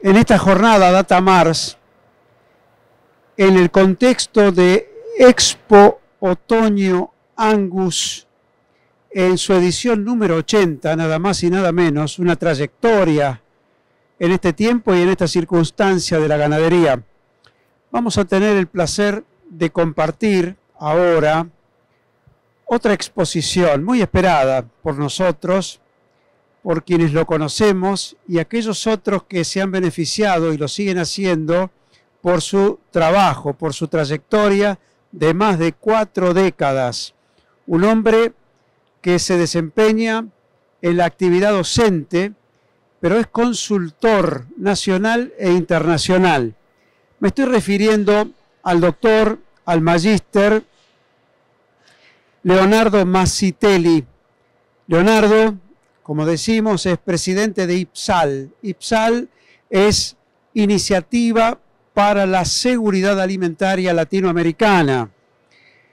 en esta jornada Data Mars, en el contexto de Expo Otoño Angus, en su edición número 80, nada más y nada menos, una trayectoria en este tiempo y en esta circunstancia de la ganadería. Vamos a tener el placer de compartir ahora otra exposición muy esperada por nosotros, por quienes lo conocemos y aquellos otros que se han beneficiado y lo siguen haciendo por su trabajo, por su trayectoria de más de 4 décadas. Un hombre que se desempeña en la actividad docente, pero es consultor nacional e internacional. Me estoy refiriendo al doctor, al magíster Leonardo Mazzitelli. Leonardo, como decimos, es presidente de IPSAL. IPSAL es Iniciativa para la Seguridad Alimentaria Latinoamericana.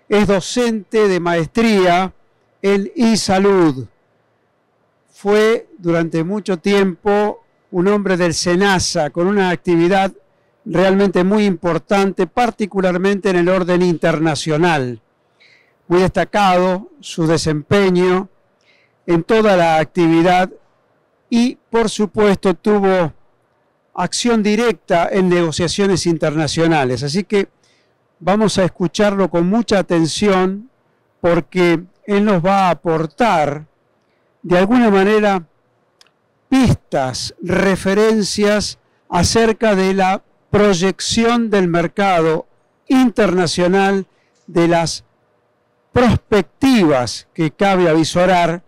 Es docente de maestría en e-salud. Fue durante mucho tiempo un hombre del SENASA con una actividad realmente muy importante, particularmente en el orden internacional. Muy destacado su desempeño en toda la actividad y, por supuesto, tuvo acción directa en negociaciones internacionales. Así que vamos a escucharlo con mucha atención porque él nos va a aportar de alguna manera pistas, referencias acerca de la proyección del mercado internacional, de las perspectivas que cabe avisorar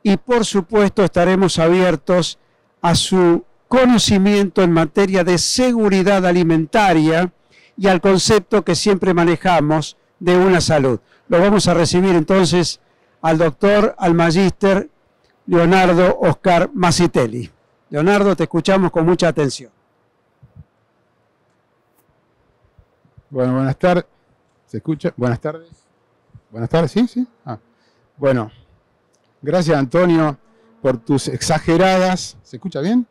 y por supuesto estaremos abiertos a su conocimiento en materia de seguridad alimentaria y al concepto que siempre manejamos de una salud. Lo vamos a recibir entonces al doctor, al magíster Leonardo Oscar Mazzitelli. Leonardo, te escuchamos con mucha atención. Bueno, buenas tardes. ¿Se escucha? Buenas tardes. Buenas tardes, ¿sí? ¿Sí? Bueno, gracias Antonio por tus exageradas, ¿se escucha bien?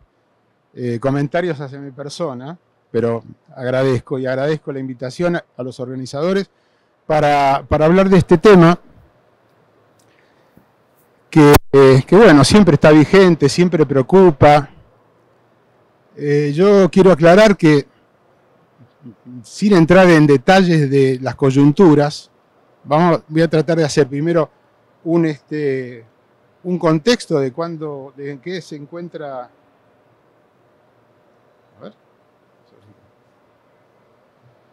Comentarios hacia mi persona, pero agradezco la invitación a los organizadores para hablar de este tema que bueno, siempre está vigente, siempre preocupa. Yo quiero aclarar que, sin entrar en detalles de las coyunturas, voy a tratar de hacer primero un contexto de en qué se encuentra. A ver,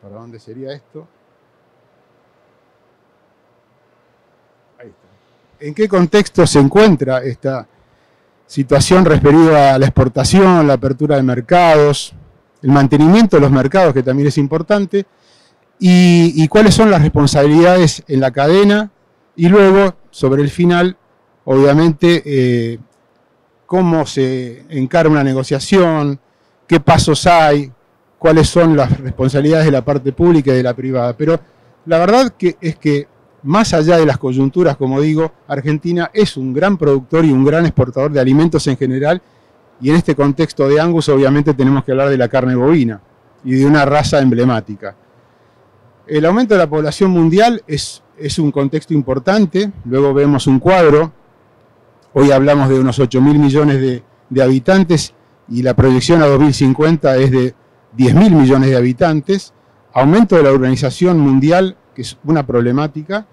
¿para dónde sería esto? Ahí está. ¿En qué contexto se encuentra esta situación referida a la exportación, la apertura de mercados, el mantenimiento de los mercados, que también es importante, y cuáles son las responsabilidades en la cadena, y luego, sobre el final, obviamente, cómo se encara una negociación, qué pasos hay, cuáles son las responsabilidades de la parte pública y de la privada. Pero la verdad es que, más allá de las coyunturas, como digo, Argentina es un gran productor y un gran exportador de alimentos en general, y en este contexto de Angus obviamente tenemos que hablar de la carne bovina y de una raza emblemática. El aumento de la población mundial es un contexto importante. Luego vemos un cuadro. Hoy hablamos de unos 8.000 millones de habitantes y la proyección a 2050 es de 10.000 millones de habitantes. Aumento de la urbanización mundial, que es una problemática,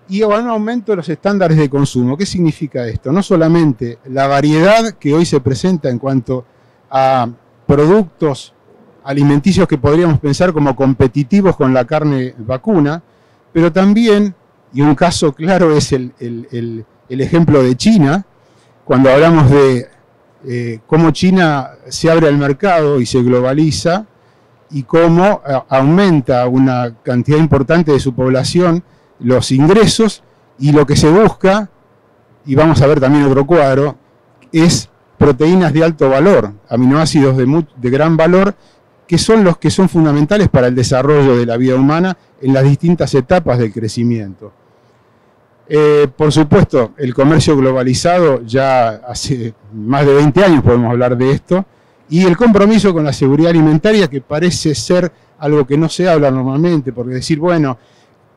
y un aumento de los estándares de consumo. ¿Qué significa esto? No solamente la variedad que hoy se presenta en cuanto a productos alimenticios que podríamos pensar como competitivos con la carne vacuna, pero también, y un caso claro es el ejemplo de China, cuando hablamos de cómo China se abre al mercado y se globaliza, y cómo aumenta una cantidad importante de su población los ingresos, y lo que se busca, y vamos a ver también otro cuadro, es proteínas de alto valor, aminoácidos de gran valor, que son los que son fundamentales para el desarrollo de la vida humana en las distintas etapas del crecimiento. Por supuesto, el comercio globalizado, ya hace más de 20 años podemos hablar de esto, Y el compromiso con la seguridad alimentaria, que parece ser algo que no se habla normalmente, porque decir, bueno,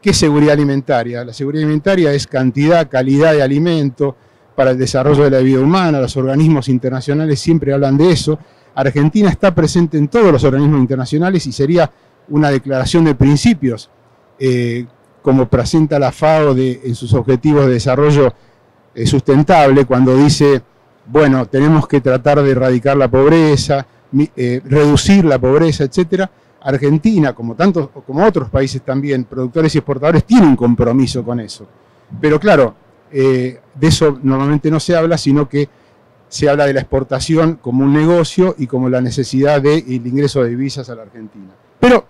¿qué es seguridad alimentaria? La seguridad alimentaria es cantidad, calidad de alimento para el desarrollo de la vida humana. Los organismos internacionales siempre hablan de eso. Argentina está presente en todos los organismos internacionales y sería una declaración de principios, como presenta la FAO en sus objetivos de desarrollo sustentable, cuando dice, bueno, tenemos que tratar de erradicar la pobreza, reducir la pobreza, etcétera. Argentina, como otros países también, productores y exportadores, tienen un compromiso con eso. Pero claro, de eso normalmente no se habla, sino que se habla de la exportación como un negocio y como la necesidad del ingreso de divisas a la Argentina. Pero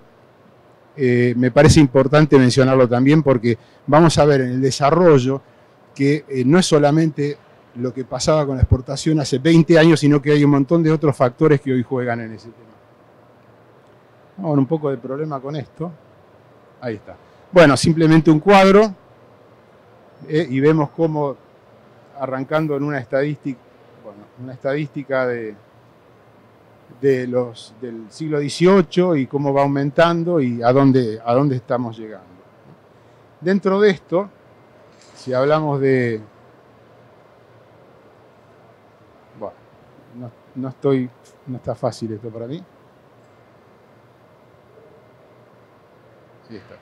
me parece importante mencionarlo también porque vamos a ver en el desarrollo que no es solamente lo que pasaba con la exportación hace 20 años, sino que hay un montón de otros factores que hoy juegan en ese tema. Vamos a ver un poco de problema con esto. Ahí está. Bueno, simplemente un cuadro y vemos cómo, arrancando en una estadística, del siglo XVIII y cómo va aumentando y a dónde estamos llegando. Dentro de esto, si hablamos de... Bueno, no está fácil esto para mí. Ahí está.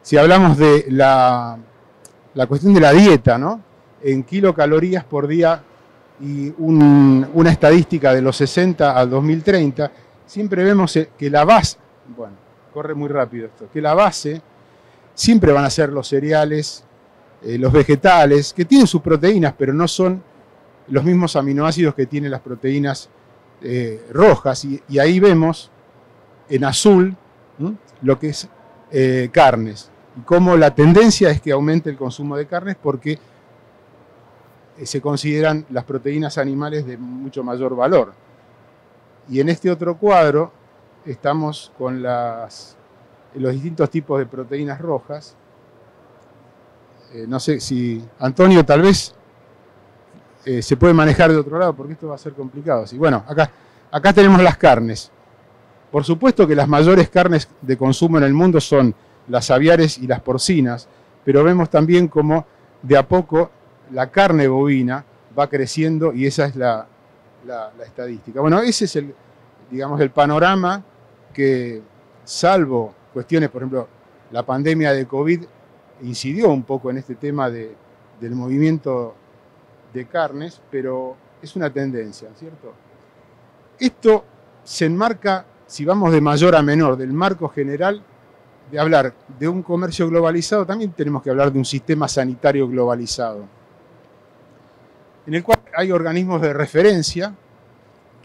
Si hablamos de la cuestión de la dieta, ¿no? En kilocalorías por día y una estadística de los 60 al 2030, siempre vemos que la base, bueno, corre muy rápido esto, que la base siempre van a ser los cereales, los vegetales, que tienen sus proteínas, pero no son los mismos aminoácidos que tienen las proteínas rojas. Y ahí vemos en azul lo que es carnes. Y cómo la tendencia es que aumente el consumo de carnes porque se consideran las proteínas animales de mucho mayor valor. Y en este otro cuadro estamos con los distintos tipos de proteínas rojas. No sé si Antonio tal vez se puede manejar de otro lado porque esto va a ser complicado. Así, bueno, acá tenemos las carnes. Por supuesto que las mayores carnes de consumo en el mundo son las aviares y las porcinas, pero vemos también cómo de a poco la carne bovina va creciendo y esa es la estadística. Bueno, ese es el panorama que, salvo cuestiones, por ejemplo, la pandemia de COVID incidió un poco en este tema del movimiento de carnes, pero es una tendencia, ¿cierto? Esto se enmarca, si vamos de mayor a menor, del marco general de hablar de un comercio globalizado, también tenemos que hablar de un sistema sanitario globalizado, en el cual hay organismos de referencia,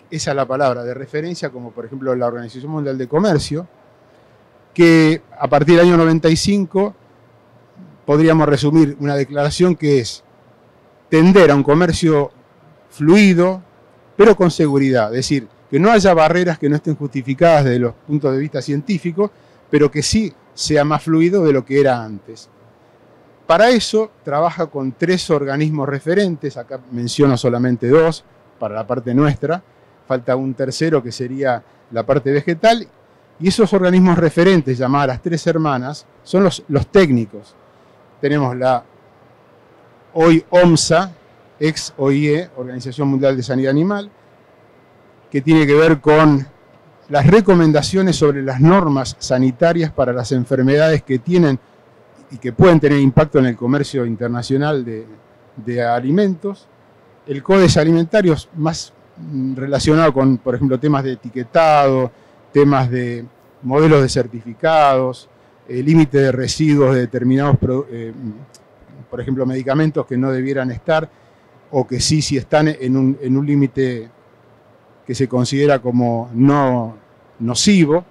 esa es la palabra, de referencia, como por ejemplo la Organización Mundial de Comercio, que a partir del año 95 podríamos resumir una declaración que es tender a un comercio fluido, pero con seguridad, es decir, que no haya barreras que no estén justificadas desde los puntos de vista científicos, pero que sí sea más fluido de lo que era antes. Para eso trabaja con 3 organismos referentes, acá menciono solamente 2 para la parte nuestra, falta un tercero que sería la parte vegetal, y esos organismos referentes, llamadas las 3 hermanas, son los técnicos. Tenemos la hoy OMSA, ex OIE, Organización Mundial de Sanidad Animal, que tiene que ver con las recomendaciones sobre las normas sanitarias para las enfermedades que tienen y que pueden tener impacto en el comercio internacional de alimentos. El Codex Alimentarios, más relacionado con, por ejemplo, temas de etiquetado, temas de modelos de certificados, límite de residuos de determinados, por ejemplo, medicamentos que no debieran estar, o que sí, si están en un límite que se considera como no nocivo.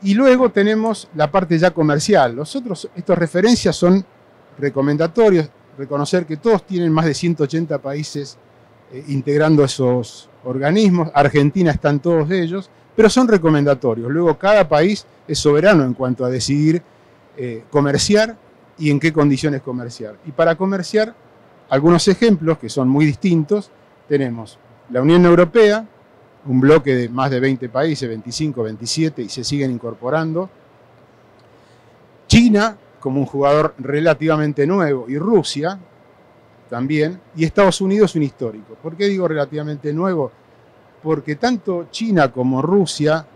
Y luego tenemos la parte ya comercial. Estas referencias son recomendatorios, reconocer que todos tienen más de 180 países integrando esos organismos. Argentina están todos ellos, pero son recomendatorios. Luego cada país es soberano en cuanto a decidir comerciar y en qué condiciones comerciar. Y para comerciar, algunos ejemplos que son muy distintos, tenemos la Unión Europea, un bloque de más de 20 países, 25, 27, y se siguen incorporando. China, como un jugador relativamente nuevo, y Rusia también, y Estados Unidos un histórico. ¿Por qué digo relativamente nuevo? Porque tanto China como Rusia,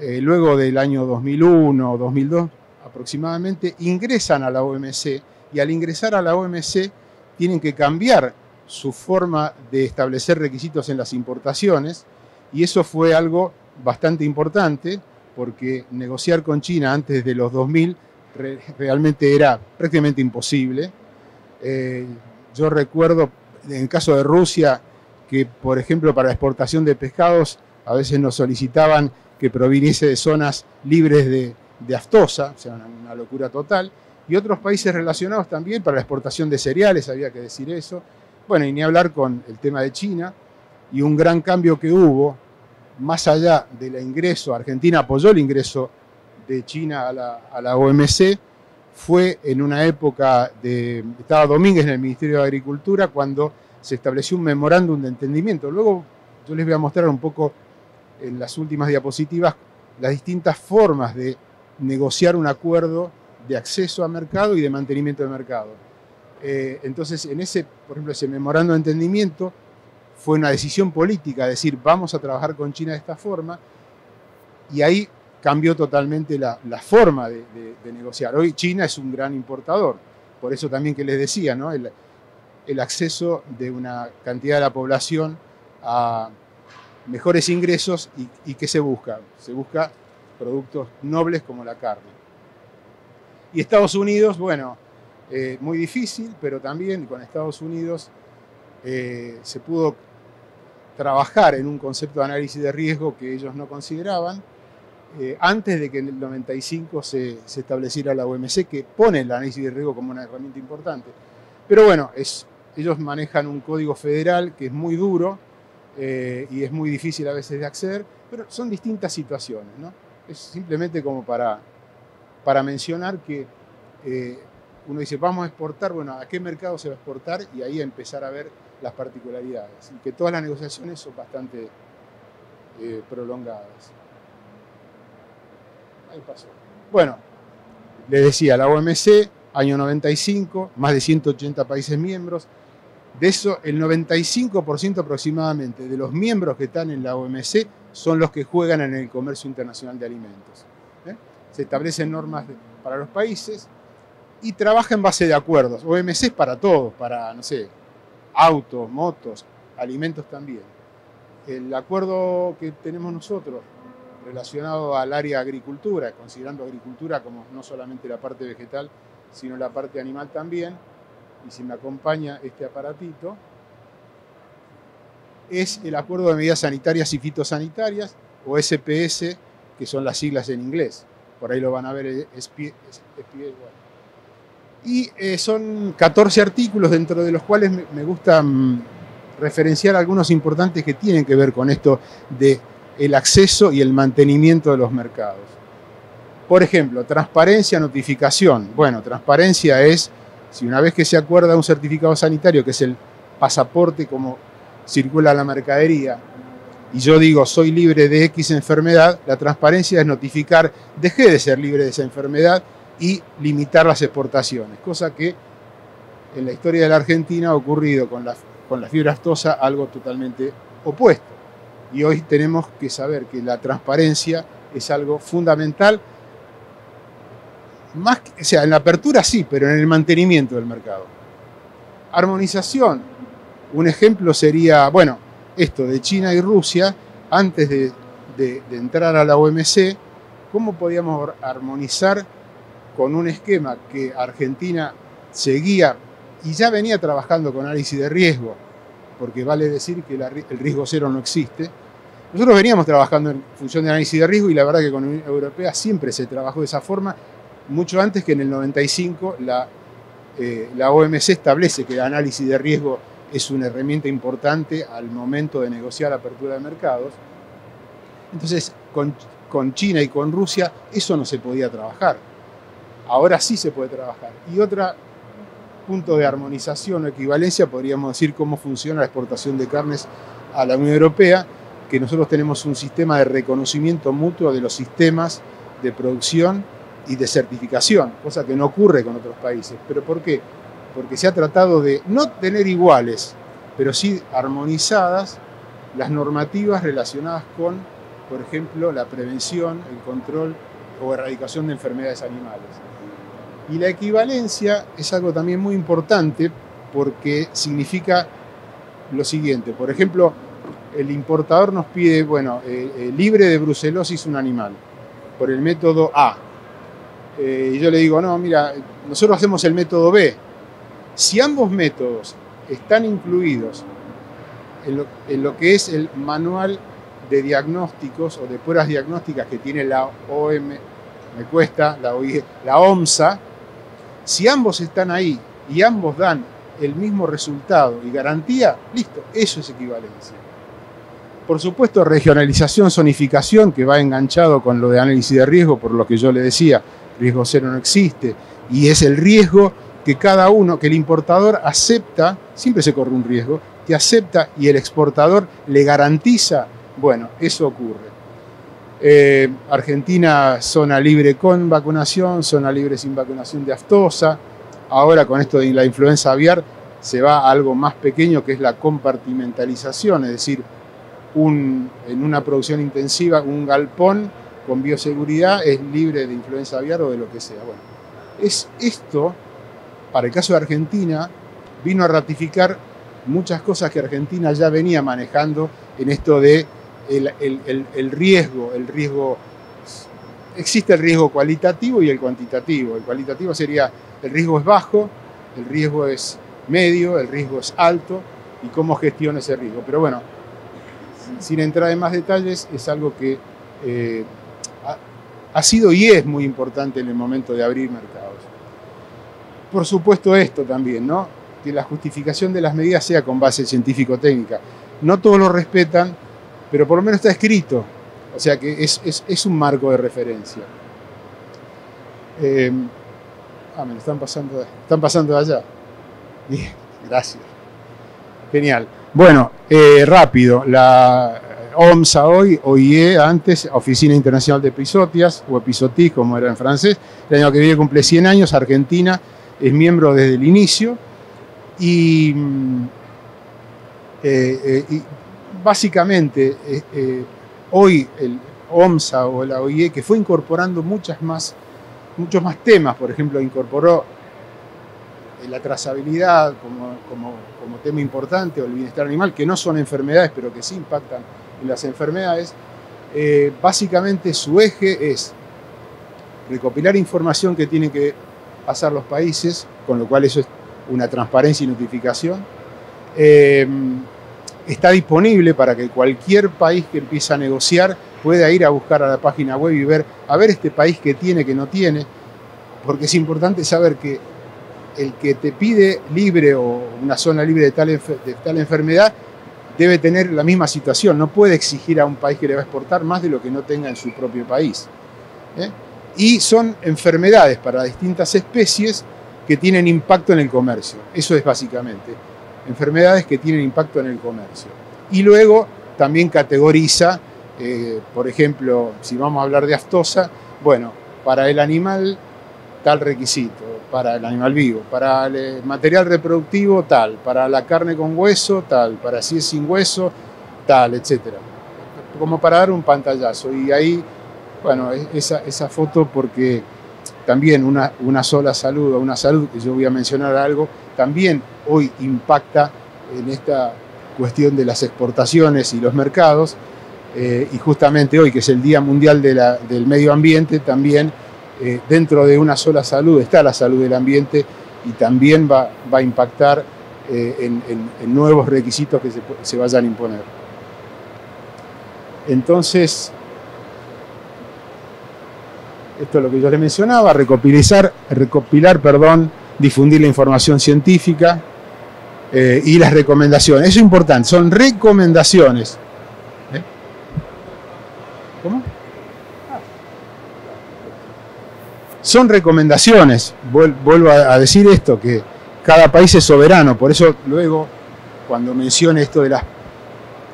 luego del año 2001 o 2002 aproximadamente, ingresan a la OMC, y al ingresar a la OMC tienen que cambiar su forma de establecer requisitos en las importaciones, y eso fue algo bastante importante, porque negociar con China antes de los 2000 realmente era prácticamente imposible. Yo recuerdo, en el caso de Rusia, que por ejemplo para la exportación de pescados a veces nos solicitaban que proviniese de zonas libres de aftosa, o sea, una locura total, y otros países relacionados también para la exportación de cereales, había que decir eso. Bueno, y ni hablar con el tema de China, y un gran cambio que hubo, más allá del ingreso, Argentina apoyó el ingreso de China a la OMC, fue en una época estaba Domínguez en el Ministerio de Agricultura, cuando se estableció un memorándum de entendimiento. Luego yo les voy a mostrar un poco en las últimas diapositivas las distintas formas de negociar un acuerdo de acceso a mercado y de mantenimiento de mercado. Entonces, por ejemplo, ese memorándum de entendimiento fue una decisión política, decir, vamos a trabajar con China de esta forma, y ahí cambió totalmente la forma de negociar. Hoy China es un gran importador, por eso también que les decía, ¿no? El acceso de una cantidad de la población a mejores ingresos, y ¿qué se busca? Se busca productos nobles como la carne. Y Estados Unidos, bueno, muy difícil, pero también con Estados Unidos se pudo trabajar en un concepto de análisis de riesgo que ellos no consideraban, antes de que en el 95 se estableciera la OMC, que pone el análisis de riesgo como una herramienta importante. Pero bueno, ellos manejan un código federal que es muy duro y es muy difícil a veces de acceder, pero son distintas situaciones, ¿no? Es simplemente como para mencionar que uno dice, vamos a exportar, bueno, ¿a qué mercado se va a exportar? Y ahí empezar a ver las particularidades. Y que todas las negociaciones son bastante prolongadas. Ahí pasó. Bueno, les decía, la OMC, año 95, más de 180 países miembros. De eso, el 95% aproximadamente de los miembros que están en la OMC son los que juegan en el comercio internacional de alimentos. Se establecen normas para los países y trabaja en base de acuerdos. OMC es para todos, para, no sé, autos, motos, alimentos también. El acuerdo que tenemos nosotros relacionado al área agricultura, considerando agricultura como no solamente la parte vegetal, sino la parte animal también, y si me acompaña este aparatito, es el Acuerdo de Medidas Sanitarias y Fitosanitarias, o SPS, que son las siglas en inglés. Por ahí lo van a ver, y son 14 artículos, dentro de los cuales me gusta referenciar algunos importantes que tienen que ver con esto del acceso y el mantenimiento de los mercados. Por ejemplo, transparencia, notificación. Bueno, transparencia es, si una vez que se acuerda un certificado sanitario, que es el pasaporte como circula la mercadería, y yo digo, soy libre de X enfermedad, la transparencia es notificar, dejé de ser libre de esa enfermedad y limitar las exportaciones, cosa que en la historia de la Argentina ha ocurrido con la fiebre aftosa algo totalmente opuesto. Y hoy tenemos que saber que la transparencia es algo fundamental, o sea, en la apertura sí, pero en el mantenimiento del mercado. Armonización. Un ejemplo sería, bueno, esto de China y Rusia, antes de entrar a la OMC, ¿cómo podíamos armonizar con un esquema que Argentina seguía y ya venía trabajando con análisis de riesgo? Porque vale decir que el riesgo cero no existe. Nosotros veníamos trabajando en función de análisis de riesgo, y la verdad que con la Unión Europea siempre se trabajó de esa forma, mucho antes que en el 95 la OMC establece que el análisis de riesgo es una herramienta importante al momento de negociar apertura de mercados. Entonces, con China y con Rusia eso no se podía trabajar. Ahora sí se puede trabajar. Y otro punto de armonización o equivalencia, podríamos decir cómo funciona la exportación de carnes a la Unión Europea. que nosotros tenemos un sistema de reconocimiento mutuo de los sistemas de producción y de certificación, cosa que no ocurre con otros países. ¿Pero por qué? Porque se ha tratado de no tener iguales, pero sí armonizadas las normativas relacionadas con, por ejemplo, la prevención, el control o erradicación de enfermedades animales. Y la equivalencia es algo también muy importante porque significa lo siguiente. Por ejemplo, el importador nos pide, bueno, libre de brucelosis un animal, por el método A. Y yo le digo, no, mira, nosotros hacemos el método B. Si ambos métodos están incluidos en lo que es el manual de diagnósticos o de pruebas diagnósticas que tiene la la OMSA, si ambos están ahí y ambos dan el mismo resultado y garantía, listo, eso es equivalencia. Por supuesto, regionalización, zonificación, que va enganchado con lo de análisis de riesgo, por lo que yo le decía, riesgo cero no existe, y es el riesgo que cada uno, que el importador acepta, siempre se corre un riesgo, que acepta y el exportador le garantiza, bueno, eso ocurre. Argentina, zona libre con vacunación, zona libre sin vacunación de aftosa. Ahora con esto de la influenza aviar se va a algo más pequeño, que es la compartimentalización, es decir, en una producción intensiva, un galpón con bioseguridad es libre de influenza aviar o de lo que sea. Bueno, esto, para el caso de Argentina, vino a ratificar muchas cosas que Argentina ya venía manejando en esto de el riesgo. Existe el riesgo cualitativo y el cuantitativo. El cualitativo sería, el riesgo es bajo, el riesgo es medio, el riesgo es alto, y cómo gestiona ese riesgo. Pero bueno, sin entrar en más detalles, es algo que ha sido y es muy importante en el momento de abrir mercados. Por supuesto esto también, ¿no? Que la justificación de las medidas sea con base científico-técnica. No todos lo respetan, pero por lo menos está escrito. O sea que es un marco de referencia. Me lo están pasando de allá. Bien, gracias. Genial. Bueno, rápido. La OMSA hoy, OIE antes, Oficina Internacional de Epizotias, o Epizotis, como era en francés. El año que viene cumple 100 años. Argentina es miembro desde el inicio. Y básicamente, hoy el OMSA o la OIE, que fue incorporando muchos más temas, por ejemplo, incorporó la trazabilidad como tema importante, o el bienestar animal, que no son enfermedades, pero que sí impactan en las enfermedades. Básicamente su eje es recopilar información que tienen que pasar los países, con lo cual eso es una transparencia y notificación. Está disponible para que cualquier país que empiece a negociar pueda ir a buscar a la página web y ver, a ver este país que tiene, que no tiene, porque es importante saber que el que te pide libre o una zona libre de tal enfermedad debe tener la misma situación, no puede exigir a un país que le va a exportar más de lo que no tenga en su propio país. Y son enfermedades para distintas especies que tienen impacto en el comercio, eso es básicamente. Enfermedades que tienen impacto en el comercio. Y luego también categoriza, por ejemplo, si vamos a hablar de aftosa, bueno, para el animal tal requisito, para el animal vivo, para el material reproductivo tal, para la carne con hueso tal, para si es sin hueso tal, etc. Como para dar un pantallazo. Y ahí, bueno, esa foto, porque también una sola salud o una salud, que yo voy a mencionar algo, también hoy impacta en esta cuestión de las exportaciones y los mercados, y justamente hoy, que es el Día Mundial del Medio Ambiente, también dentro de una sola salud está la salud del ambiente, y también va a impactar en nuevos requisitos que se vayan a imponer. Entonces, esto es lo que yo les mencionaba, difundir la información científica y las recomendaciones. Eso es importante, son recomendaciones. ¿Cómo? Son recomendaciones. Vuelvo a decir esto, que cada país es soberano. Por eso luego, cuando mencione esto de las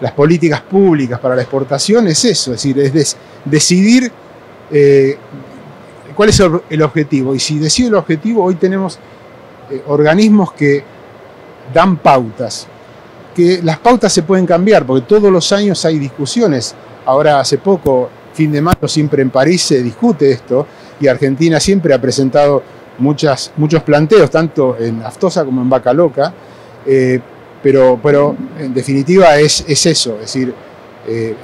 las políticas públicas para la exportación es eso, es decir, es decidir cuál es el objetivo. Y si decido el objetivo, hoy tenemos organismos que dan pautas, que las pautas se pueden cambiar, porque todos los años hay discusiones. Ahora, hace poco, fin de mayo, siempre en París se discute esto, y Argentina siempre ha presentado muchos planteos, tanto en Aftosa como en Vaca Loca, pero en definitiva es eso, es decir, en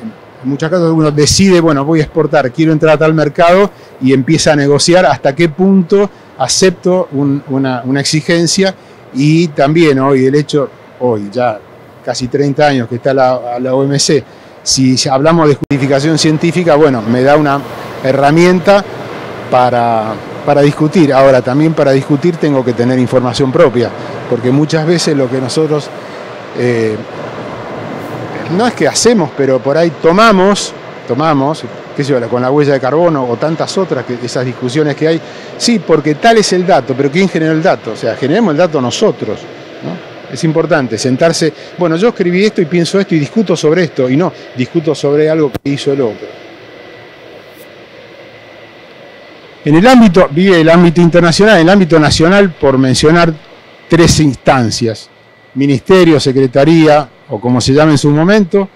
muchos casos uno decide, bueno, voy a exportar, quiero entrar a tal mercado, y empieza a negociar hasta qué punto acepto una exigencia. Y también hoy el hecho, hoy ya casi 30 años que está la OMC, si hablamos de justificación científica, bueno, me da una herramienta para discutir. Ahora, también para discutir tengo que tener información propia, porque muchas veces lo que nosotros, no es que hacemos, pero por ahí tomamos, qué sé yo, con la huella de carbono o tantas otras, esas discusiones que hay, sí, porque tal es el dato, pero ¿quién generó el dato? O sea, generemos el dato nosotros, ¿no? Es importante sentarse, bueno, yo escribí esto y pienso esto y discuto sobre esto, y no discuto sobre algo que hizo el otro. En el ámbito internacional, en el ámbito nacional, por mencionar 3 instancias, ministerio, secretaría, o como se llame en su momento,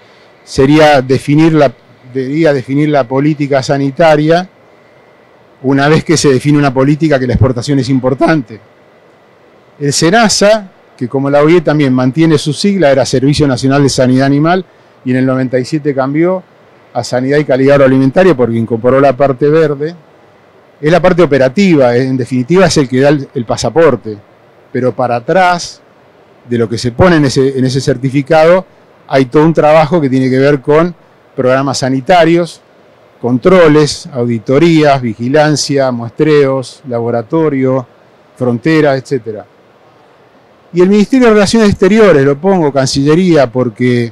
debería definir la política sanitaria una vez que se define una política que la exportación es importante. El SENASA, que como la OIE también mantiene su sigla, era Servicio Nacional de Sanidad Animal, y en el 97 cambió a Sanidad y Calidad Agroalimentaria porque incorporó la parte verde. Es la parte operativa, en definitiva es el que da el pasaporte, pero para atrás de lo que se pone en ese certificado hay todo un trabajo que tiene que ver con programas sanitarios, controles, auditorías, vigilancia, muestreos, laboratorio, frontera, etc. Y el Ministerio de Relaciones Exteriores, lo pongo Cancillería, porque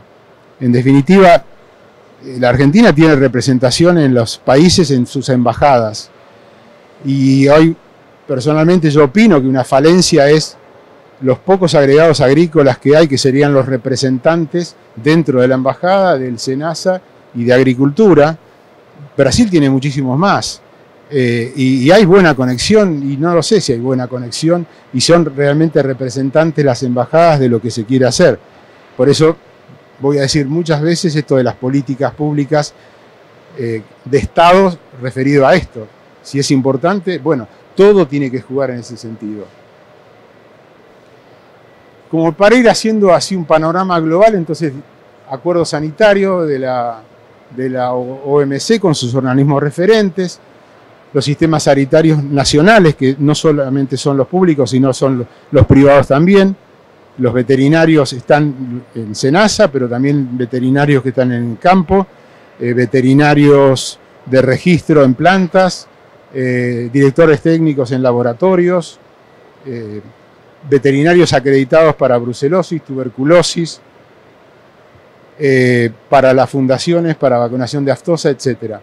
en definitiva la Argentina tiene representación en los países, en sus embajadas. Y hoy, personalmente, yo opino que una falencia es los pocos agregados agrícolas que hay, que serían los representantes dentro de la embajada, del SENASA y de Agricultura. Brasil tiene muchísimos más. Y hay buena conexión, y no lo sé si hay buena conexión, y son realmente representantes las embajadas de lo que se quiere hacer. Por eso voy a decir muchas veces esto de las políticas públicas de Estado referido a esto. Si es importante, bueno, todo tiene que jugar en ese sentido. Como para ir haciendo así un panorama global, entonces, acuerdo sanitario de la OMC con sus organismos referentes, los sistemas sanitarios nacionales, que no solamente son los públicos, sino son los privados también. Los veterinarios están en SENASA, pero también veterinarios que están en campo, veterinarios de registro en plantas, directores técnicos en laboratorios, veterinarios acreditados para brucelosis, tuberculosis, para las fundaciones, para vacunación de aftosa, etc.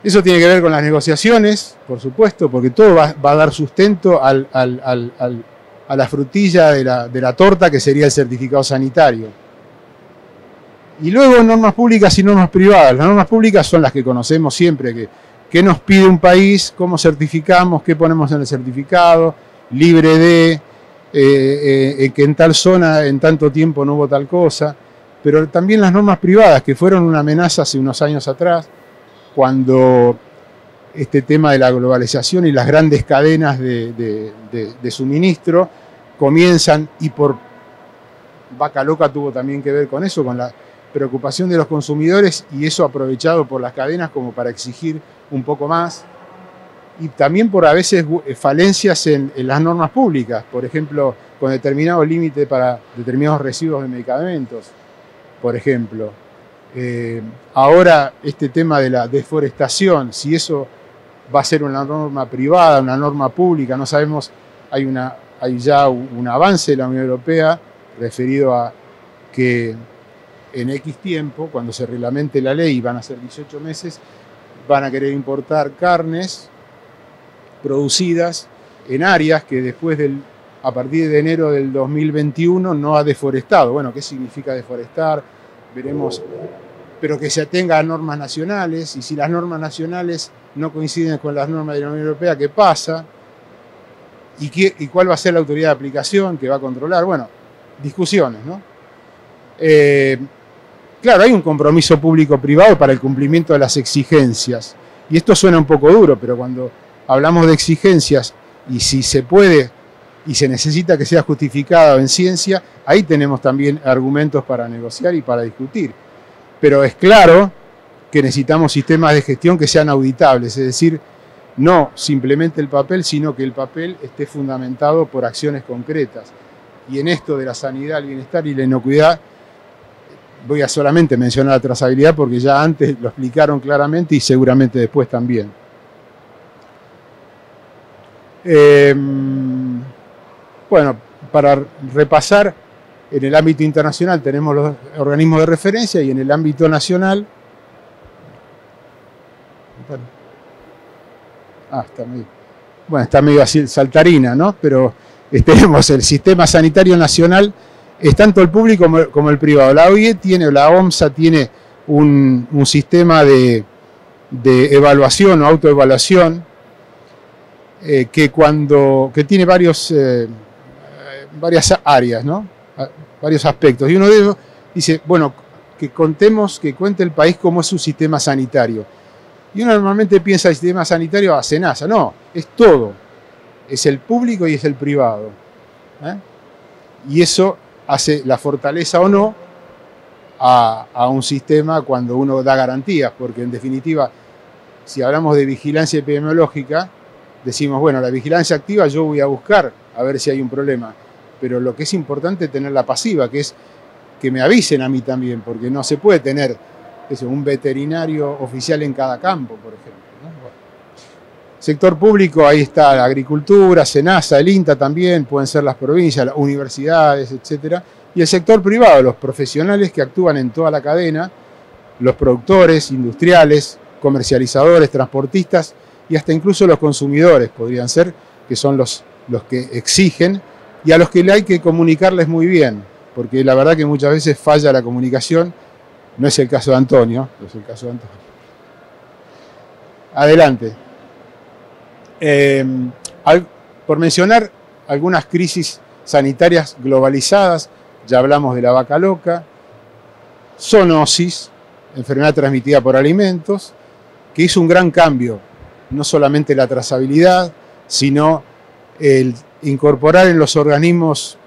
Eso tiene que ver con las negociaciones, por supuesto, porque todo va a dar sustento a la frutilla de la torta, que sería el certificado sanitario. Y luego normas públicas y normas privadas. Las normas públicas son las que conocemos siempre, qué nos pide un país, cómo certificamos, qué ponemos en el certificado, libre de, que en tal zona en tanto tiempo no hubo tal cosa. Pero también las normas privadas, que fueron una amenaza hace unos años atrás, cuando este tema de la globalización y las grandes cadenas de suministro comienzan, y por Vaca Loca tuvo también que ver con eso, con la preocupación de los consumidores, y eso aprovechado por las cadenas como para exigir un poco más, y también por a veces falencias en las normas públicas, por ejemplo, con determinados límites para determinados residuos de medicamentos, por ejemplo. Ahora este tema de la deforestación, si eso va a ser una norma privada, una norma pública, no sabemos. Hay ya un avance de la Unión Europea referido a que en X tiempo, cuando se reglamente la ley, van a ser 18 meses, van a querer importar carnes producidas en áreas que después del a partir de enero del 2021 no ha deforestado. Bueno, ¿qué significa deforestar? Veremos, pero que se atenga a normas nacionales, y si las normas nacionales no coinciden con las normas de la Unión Europea, ¿qué pasa? ¿Y cuál va a ser la autoridad de aplicación que va a controlar? Bueno, discusiones, ¿no? Claro, hay un compromiso público-privado para el cumplimiento de las exigencias. Y esto suena un poco duro, pero cuando hablamos de exigencias y si se puede y se necesita que sea justificado en ciencia, ahí tenemos también argumentos para negociar y para discutir. Pero es claro que necesitamos sistemas de gestión que sean auditables, es decir, no simplemente el papel, sino que el papel esté fundamentado por acciones concretas. Y en esto de la sanidad, el bienestar y la inocuidad, voy a solamente mencionar la trazabilidad porque ya antes lo explicaron claramente y seguramente después también. Bueno, para repasar, en el ámbito internacional tenemos los organismos de referencia y en el ámbito nacional... está medio así saltarina, ¿no? Pero tenemos el sistema sanitario nacional, es tanto el público como el privado. La OIE tiene, la OMSA tiene un sistema de evaluación o autoevaluación que tiene varias áreas, ¿no? Varios aspectos. Y uno de ellos dice, bueno, que cuente el país cómo es su sistema sanitario. Y uno normalmente piensa el sistema sanitario a SENASA. No, es todo. Es el público y es el privado. Y eso hace la fortaleza o no a un sistema cuando uno da garantías, porque en definitiva, si hablamos de vigilancia epidemiológica, decimos, bueno, la vigilancia activa yo voy a buscar a ver si hay un problema, pero lo que es importante es tener la pasiva, que es que me avisen a mí también, porque no se puede tener un veterinario oficial en cada campo, por ejemplo, ¿no? Bueno. Sector público, ahí está la agricultura, SENASA, el INTA también, pueden ser las provincias, las universidades, etc. Y el sector privado, los profesionales que actúan en toda la cadena, los productores, industriales, comercializadores, transportistas y hasta incluso los consumidores podrían ser, que son los que exigen y a los que hay que comunicarles muy bien, porque la verdad que muchas veces falla la comunicación. No es el caso de Antonio, no es el caso de Antonio. Adelante. Por mencionar algunas crisis sanitarias globalizadas, ya hablamos de la vaca loca, zoonosis, enfermedad transmitida por alimentos, que hizo un gran cambio, no solamente la trazabilidad, sino el incorporar en los organismos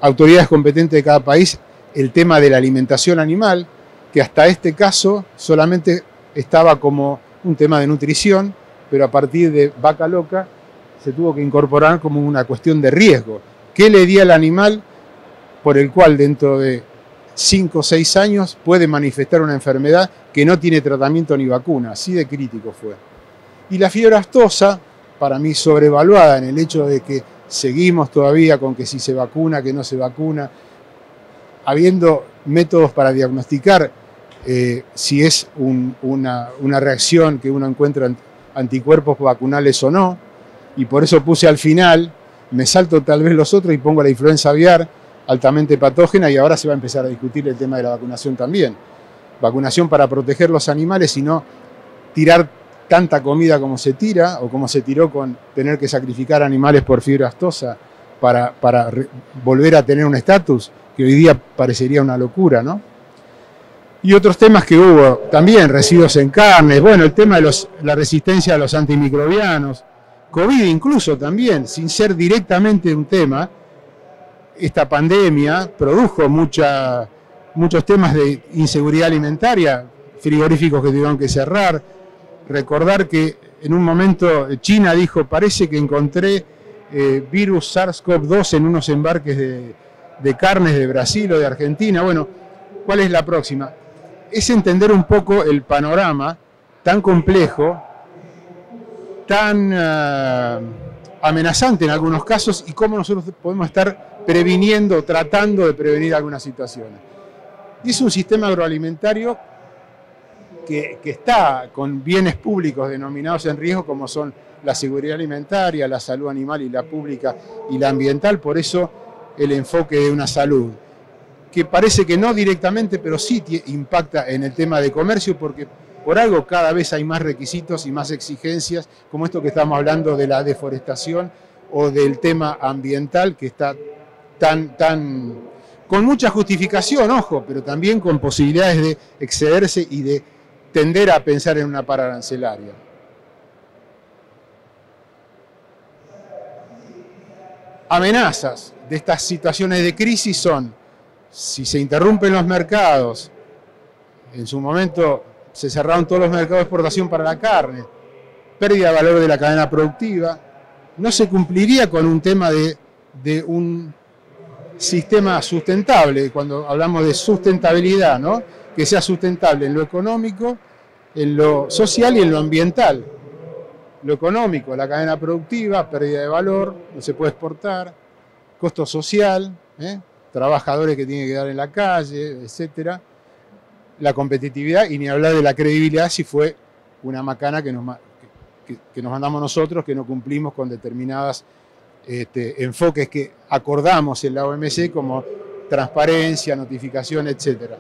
autoridades competentes de cada país el tema de la alimentación animal, que hasta este caso solamente estaba como un tema de nutrición, pero a partir de vaca loca se tuvo que incorporar como una cuestión de riesgo. ¿Qué le di al animal por el cual dentro de 5 o 6 años puede manifestar una enfermedad que no tiene tratamiento ni vacuna? Así de crítico fue. Y la fiebre aftosa, para mí sobrevaluada en el hecho de que seguimos todavía con que si se vacuna, que no se vacuna, habiendo métodos para diagnosticar si es una reacción que uno encuentra anticuerpos vacunales o no, y por eso puse al final, me salto tal vez los otros y pongo la influenza aviar, altamente patógena, y ahora se va a empezar a discutir el tema de la vacunación también. Vacunación para proteger los animales y no tirar tanta comida como se tira, o como se tiró con tener que sacrificar animales por fiebre aftosa para volver a tener un estatus que hoy día parecería una locura, ¿no? Y otros temas que hubo también, residuos en carnes, bueno, el tema de la resistencia a los antimicrobianos, COVID incluso también, sin ser directamente un tema, esta pandemia produjo muchos temas de inseguridad alimentaria, frigoríficos que tuvieron que cerrar. Recordar que en un momento China dijo, parece que encontré virus SARS-CoV-2 en unos embarques de carnes de Brasil o de Argentina. Bueno, ¿cuál es la próxima? Es entender un poco el panorama tan complejo, tan amenazante en algunos casos, y cómo nosotros podemos estar previniendo, tratando de prevenir algunas situaciones. Y es un sistema agroalimentario que está con bienes públicos denominados en riesgo, como son la seguridad alimentaria, la salud animal y la pública y la ambiental. Por eso el enfoque de una salud que parece que no directamente, pero sí impacta en el tema de comercio, porque por algo cada vez hay más requisitos y más exigencias, como esto que estamos hablando de la deforestación o del tema ambiental, que está con mucha justificación, ojo, pero también con posibilidades de excederse y de tender a pensar en una pararancelaria. Amenazas de estas situaciones de crisis son: si se interrumpen los mercados, en su momento se cerraron todos los mercados de exportación para la carne, pérdida de valor de la cadena productiva, no se cumpliría con un tema de un sistema sustentable, cuando hablamos de sustentabilidad, ¿no? Que sea sustentable en lo económico, en lo social y en lo ambiental. Lo económico, la cadena productiva, pérdida de valor, no se puede exportar, costo social, trabajadores que tienen que quedar en la calle, etcétera. La competitividad, y ni hablar de la credibilidad si fue una macana que nos mandamos nosotros, que no cumplimos con determinados enfoques que acordamos en la OMC, como transparencia, notificación, etcétera.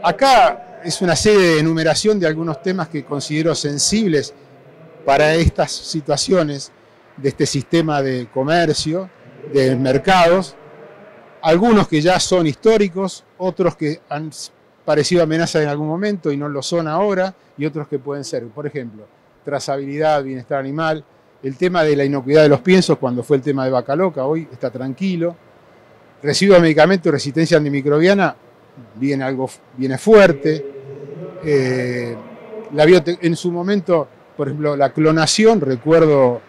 Acá es una serie de enumeración de algunos temas que considero sensibles para estas situaciones de este sistema de comercio, de mercados, algunos que ya son históricos, otros que han parecido amenazas en algún momento y no lo son ahora, y otros que pueden ser, por ejemplo, trazabilidad, bienestar animal, el tema de la inocuidad de los piensos, cuando fue el tema de vaca loca, hoy está tranquilo, residuos de medicamentos, resistencia antimicrobiana, viene fuerte, en su momento, por ejemplo, la clonación, recuerdo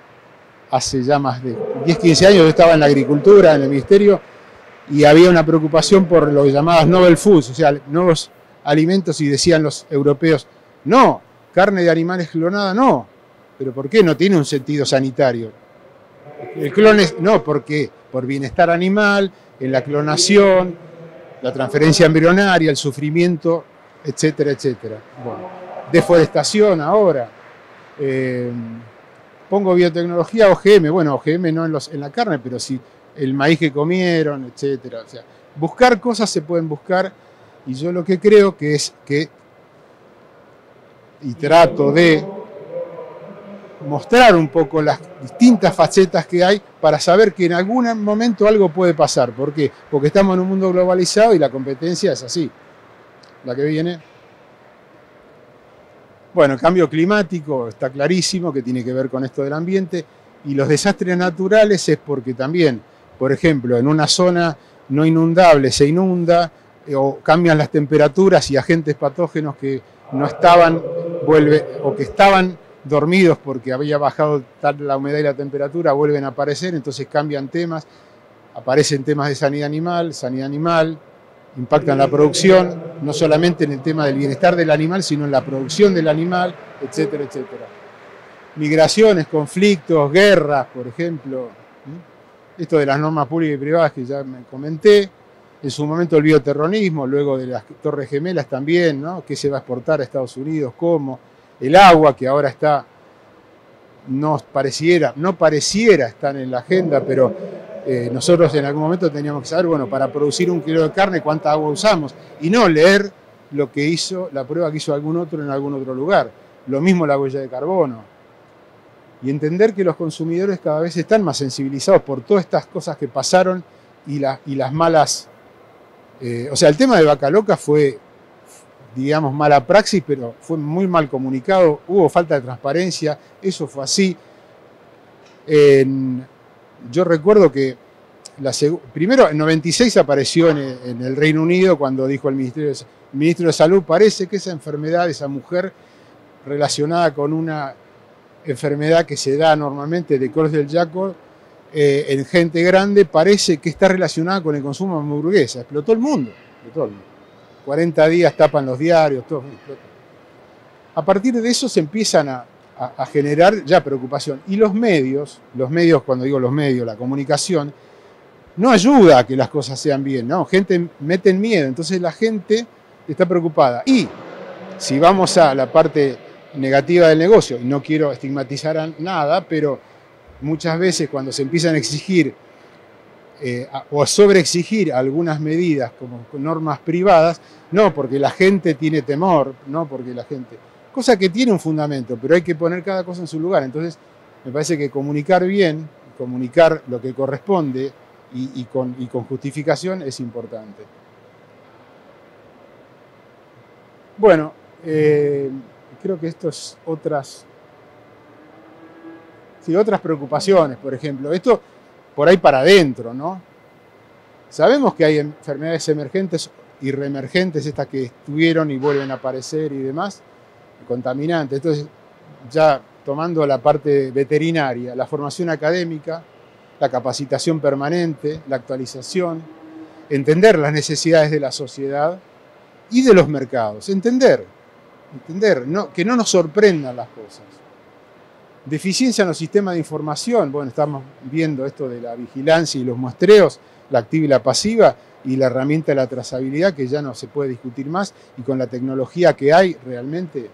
hace ya más de 10, 15 años, yo estaba en la agricultura, en el ministerio, y había una preocupación por lo llamadas novel foods, o sea, nuevos alimentos, y decían los europeos, no, carne de animales clonada no, pero ¿por qué? No tiene un sentido sanitario. El clon no, ¿por qué? Por bienestar animal, en la clonación, la transferencia embrionaria, el sufrimiento, etcétera, etcétera. Bueno, deforestación ahora. Pongo biotecnología, OGM, bueno, OGM no en la carne, pero sí el maíz que comieron, etcétera. O sea, buscar cosas se pueden buscar, y yo lo que creo que es que, y trato de mostrar un poco las distintas facetas que hay para saber que en algún momento algo puede pasar. ¿Por qué? Porque estamos en un mundo globalizado y la competencia es así. La que viene. Bueno, el cambio climático está clarísimo que tiene que ver con esto del ambiente, y los desastres naturales es porque también, por ejemplo, en una zona no inundable se inunda, o cambian las temperaturas y agentes patógenos que no estaban, o que estaban dormidos porque había bajado tal la humedad y la temperatura, vuelven a aparecer, entonces cambian temas, aparecen temas de sanidad animal, impactan la producción, no solamente en el tema del bienestar del animal, sino en la producción del animal, etcétera, etcétera. Migraciones, conflictos, guerras, por ejemplo. Esto de las normas públicas y privadas que ya me comenté. En su momento el bioterrorismo, luego de las Torres Gemelas también, ¿no? ¿Qué se va a exportar a Estados Unidos? ¿Cómo? El agua, que ahora está, no pareciera estar en la agenda, pero nosotros en algún momento teníamos que saber, bueno, para producir 1 kilo de carne, cuánta agua usamos, y no leer lo que hizo, la prueba que hizo algún otro en algún otro lugar. Lo mismo la huella de carbono. Y entender que los consumidores cada vez están más sensibilizados por todas estas cosas que pasaron y las malas... o sea, el tema de vaca loca fue, digamos, mala praxis, pero fue muy mal comunicado, hubo falta de transparencia, eso fue así. Yo recuerdo que primero en 96 apareció en el Reino Unido cuando dijo el ministro de Salud, parece que esa enfermedad, esa mujer relacionada con una enfermedad que se da normalmente de Creutzfeldt-Jakob en gente grande, parece que está relacionada con el consumo de hamburguesa. Explotó el mundo. 40 días tapan los diarios, todo explota. A partir de eso se empiezan a generar ya preocupación. Y los medios, cuando digo los medios, la comunicación, no ayuda a que las cosas sean bien, ¿no? Gente mete en miedo. Entonces la gente está preocupada. Y si vamos a la parte negativa del negocio, y no quiero estigmatizar a nada, pero muchas veces cuando se empiezan a exigir o a sobreexigir algunas medidas como normas privadas, no porque la gente tiene temor, no porque la gente... Cosa que tiene un fundamento, pero hay que poner cada cosa en su lugar. Entonces, me parece que comunicar bien, comunicar lo que corresponde y con justificación es importante. Bueno, creo que esto es otras preocupaciones, por ejemplo. Esto por ahí para adentro, ¿no? Sabemos que hay enfermedades emergentes y reemergentes, estas que estuvieron y vuelven a aparecer y demás, contaminantes. Entonces, ya tomando la parte veterinaria, la formación académica, la capacitación permanente, la actualización, entender las necesidades de la sociedad y de los mercados. Entender, que no nos sorprendan las cosas. Deficiencia en los sistemas de información. Bueno, estamos viendo esto de la vigilancia y los muestreos, la activa y la pasiva, y la herramienta de la trazabilidad, que ya no se puede discutir más, y con la tecnología que hay realmente,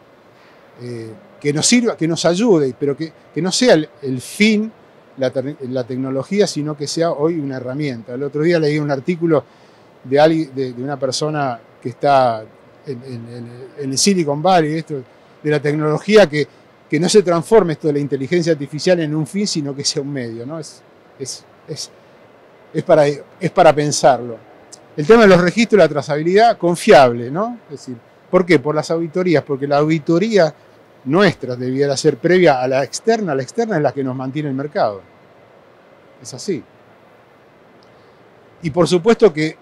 que nos sirva, que nos ayude, pero que no sea el fin la tecnología, sino que sea hoy una herramienta. El otro día leí un artículo de una persona que está en el Silicon Valley, esto, de la tecnología que no se transforme esto de la inteligencia artificial en un fin, sino que sea un medio, ¿no? Es para pensarlo. El tema de los registros y la trazabilidad, confiable, ¿no? Es decir, ¿por qué? Por las auditorías, porque la auditoría nuestra debiera ser previa a la externa es la que nos mantiene el mercado. Es así. Y por supuesto que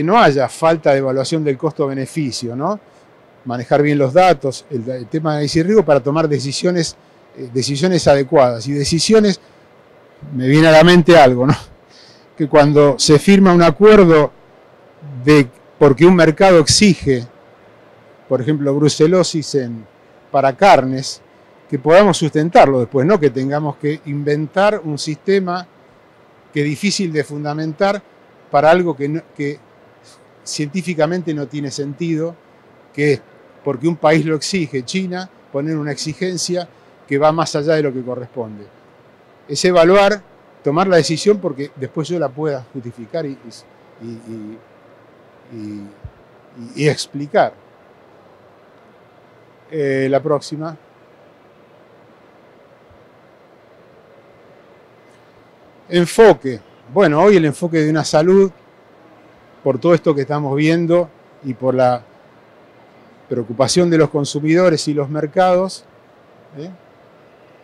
no haya falta de evaluación del costo-beneficio, ¿no? Manejar bien los datos, el tema de análisis de riesgo para tomar decisiones adecuadas. Y decisiones, me viene a la mente algo, ¿no? Que cuando se firma un acuerdo porque un mercado exige, por ejemplo, brucelosis para carnes, que podamos sustentarlo después, no que tengamos que inventar un sistema que es difícil de fundamentar para algo que científicamente no tiene sentido, que es porque un país lo exige, China, poner una exigencia que va más allá de lo que corresponde. Es evaluar, tomar la decisión porque después yo la pueda justificar y explicar. La próxima. Enfoque. Bueno, hoy el enfoque de una salud, por todo esto que estamos viendo y por la preocupación de los consumidores y los mercados,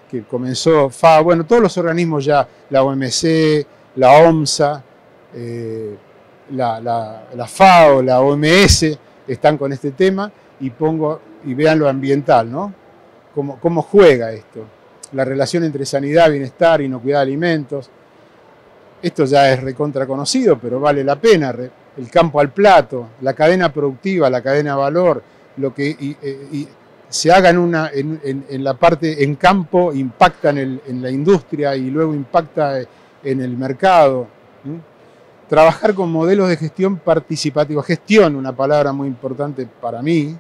que comenzó bueno, todos los organismos ya, la OMC, la OMSA, la FAO, la OMS, están con este tema, y vean lo ambiental, ¿no? Cómo juega esto. La relación entre sanidad, bienestar, inocuidad de alimentos. Esto ya es recontra conocido, pero vale la pena. El campo al plato, la cadena productiva, la cadena de valor, lo que se haga en la parte en campo, impacta en la industria y luego impacta en el mercado. Trabajar con modelos de gestión participativa. Gestión, una palabra muy importante para mí.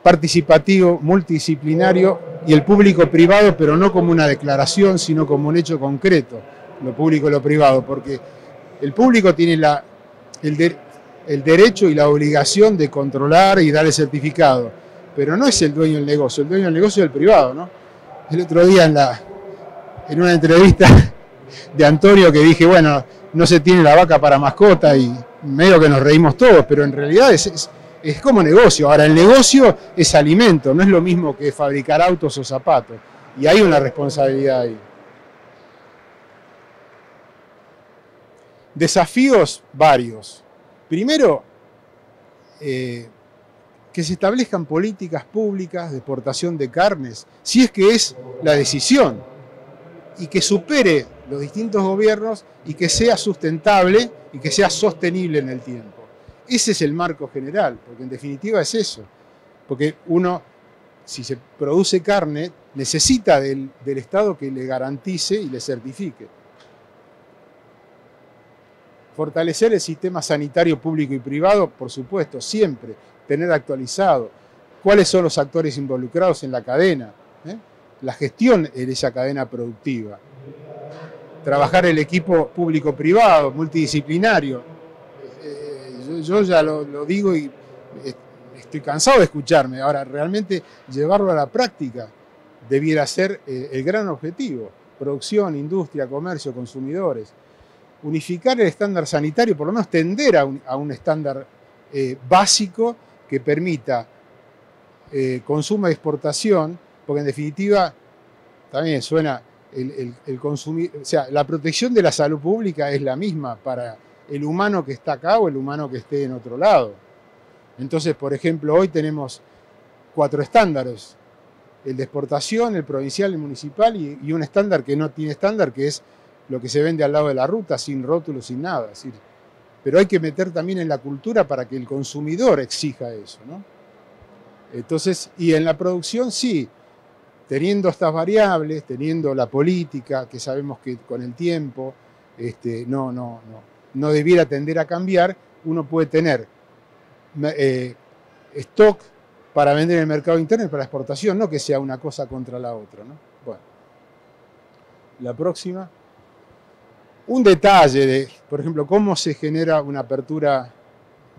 Participativo, multidisciplinario y el público-privado, pero no como una declaración, sino como un hecho concreto, lo público y lo privado, porque el público tiene el derecho y la obligación de controlar y dar el certificado, pero no es el dueño del negocio, el dueño del negocio es el privado, ¿no? El otro día en una entrevista de Antonio que dije, bueno, no se tiene la vaca para mascota y medio que nos reímos todos, pero en realidad es como negocio. Ahora, el negocio es alimento, no es lo mismo que fabricar autos o zapatos. Y hay una responsabilidad ahí. Desafíos varios. Primero, que se establezcan políticas públicas de exportación de carnes, si es que es la decisión, y que supere los distintos gobiernos y que sea sustentable y que sea sostenible en el tiempo. Ese es el marco general, porque en definitiva es eso. Porque uno, si se produce carne, necesita del Estado que le garantice y le certifique. Fortalecer el sistema sanitario público y privado, por supuesto, siempre. Tener actualizado cuáles son los actores involucrados en la cadena, la gestión de esa cadena productiva. Trabajar el equipo público-privado, multidisciplinario. Yo ya lo digo y estoy cansado de escucharme. Ahora, realmente llevarlo a la práctica debiera ser el gran objetivo. Producción, industria, comercio, consumidores. Unificar el estándar sanitario, por lo menos tender a un estándar básico que permita consumo y exportación, porque en definitiva también suena el consumir, o sea, la protección de la salud pública es la misma para el humano que está acá o el humano que esté en otro lado. Entonces, por ejemplo, hoy tenemos 4 estándares: el de exportación, el provincial, el municipal y un estándar que no tiene estándar, que es lo que se vende al lado de la ruta, sin rótulo, sin nada. Es decir, pero hay que meter también en la cultura para que el consumidor exija eso, ¿no? Entonces, y en la producción sí, teniendo estas variables, teniendo la política, que sabemos que con el tiempo no debiera tender a cambiar, uno puede tener stock para vender en el mercado interno y para exportación, no que sea una cosa contra la otra, ¿no? Bueno, la próxima. Un detalle de, por ejemplo, cómo se genera una apertura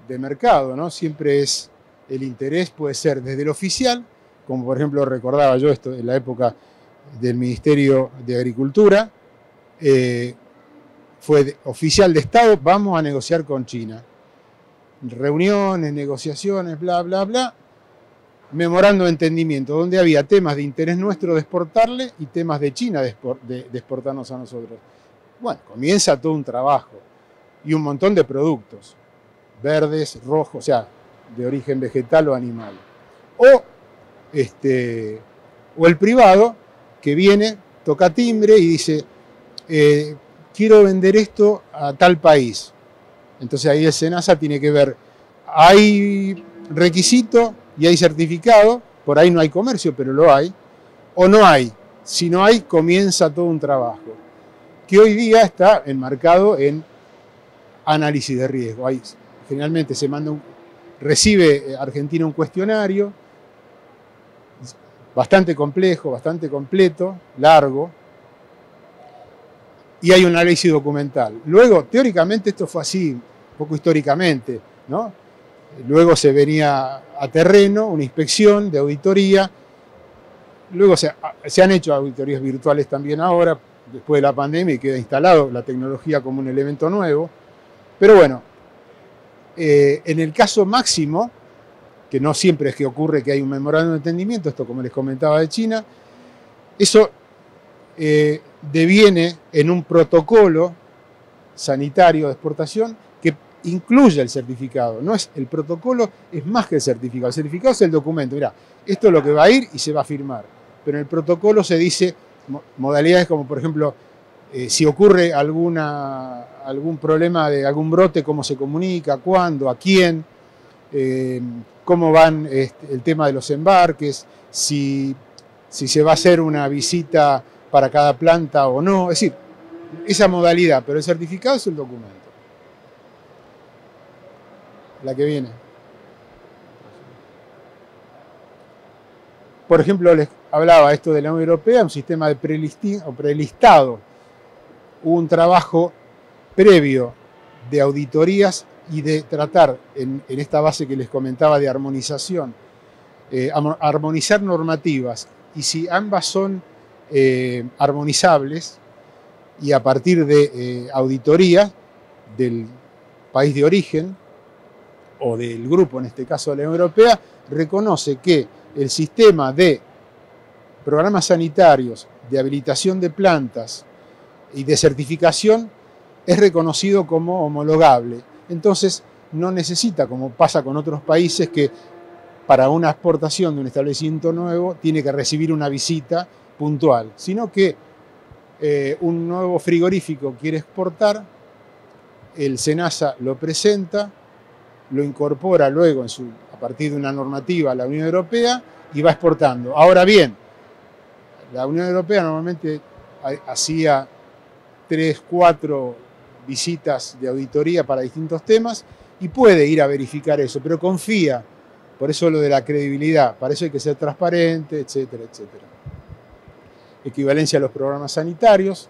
de mercado, ¿no? Siempre es el interés, puede ser desde el oficial, como por ejemplo recordaba yo esto en la época del Ministerio de Agricultura, fue oficial de Estado, vamos a negociar con China. Reuniones, negociaciones, bla, bla, bla, memorando de entendimiento, donde había temas de interés nuestro de exportarle y temas de China de exportarnos a nosotros. Bueno, comienza todo un trabajo y un montón de verdes, rojos, o sea, de origen vegetal o animal. O el privado que viene, toca timbre y dice, quiero vender esto a tal país. Entonces ahí el SENASA tiene que ver, hay requisito y hay certificado, por ahí no hay comercio, pero lo hay, o no hay. Si no hay, comienza todo un trabajo, que hoy día está enmarcado en análisis de riesgo. Ahí generalmente recibe Argentina un cuestionario bastante complejo, bastante completo, largo, y hay un análisis documental. Luego, teóricamente esto fue así, un poco históricamente, ¿no? Luego se venía a terreno, una inspección de auditoría, luego se han hecho auditorías virtuales también ahora, después de la pandemia, y queda instalado la tecnología como un elemento nuevo. Pero bueno, en el caso máximo, que no siempre es que ocurre que hay un memorándum de entendimiento, esto como les comentaba de China, eso deviene en un protocolo sanitario de exportación que incluye el certificado. No es, el protocolo es más que el certificado. El certificado es el documento. Mirá, esto es lo que va a ir y se va a firmar. Pero en el protocolo se dice modalidades como, por ejemplo, si ocurre algún problema de algún brote, cómo se comunica, cuándo, a quién, cómo van el tema de los embarques, si se va a hacer una visita para cada planta o no. Es decir, esa modalidad, pero el certificado es el documento. La que viene. Por ejemplo, les hablaba esto de la Unión Europea, un sistema de prelistado. Hubo un trabajo previo de auditorías y de tratar, en esta base que les comentaba de armonización, armonizar normativas. Y si ambas son armonizables y a partir de auditoría del país de origen o del grupo, en este caso de la Unión Europea, reconoce que el sistema de programas sanitarios, de habilitación de plantas y de certificación es reconocido como homologable. Entonces no necesita, como pasa con otros países, que para una exportación de un establecimiento nuevo tiene que recibir una visita puntual, sino que un nuevo frigorífico quiere exportar, el SENASA lo presenta, lo incorpora luego a partir de una normativa a la Unión Europea y va exportando. Ahora bien, la Unión Europea normalmente hacía 3, 4 visitas de auditoría para distintos temas y puede ir a verificar eso, pero confía. Por eso lo de la credibilidad, para eso hay que ser transparente, etcétera, etcétera. Equivalencia a los programas sanitarios.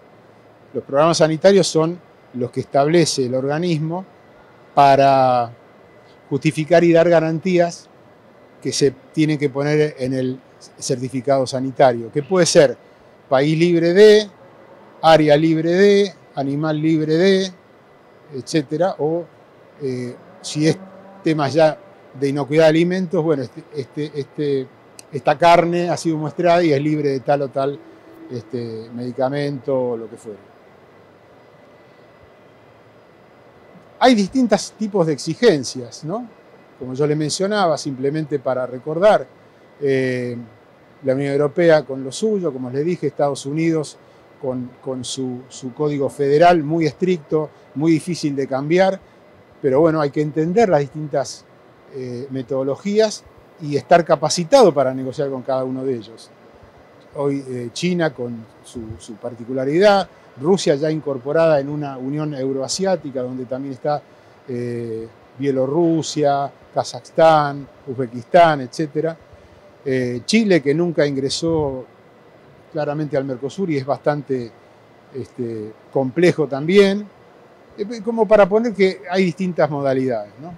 Los programas sanitarios son los que establece el organismo para justificar y dar garantías que se tienen que poner en el certificado sanitario, que puede ser país libre de, área libre de, animal libre de, etcétera, o si es temas ya de inocuidad de alimentos, bueno, esta carne ha sido muestrada y es libre de tal o tal medicamento o lo que fuera. Hay distintos tipos de exigencias, ¿no? Como yo le mencionaba, simplemente para recordar, la Unión Europea con lo suyo, como les dije, Estados Unidos con su código federal muy estricto, muy difícil de cambiar, pero bueno, hay que entender las distintas metodologías y estar capacitado para negociar con cada uno de ellos. Hoy China con su particularidad, Rusia ya incorporada en una Unión Euroasiática donde también está Bielorrusia, Kazajstán, Uzbekistán, etc. Chile, que nunca ingresó claramente al Mercosur y es bastante complejo también, como para poner que hay distintas modalidades, ¿no?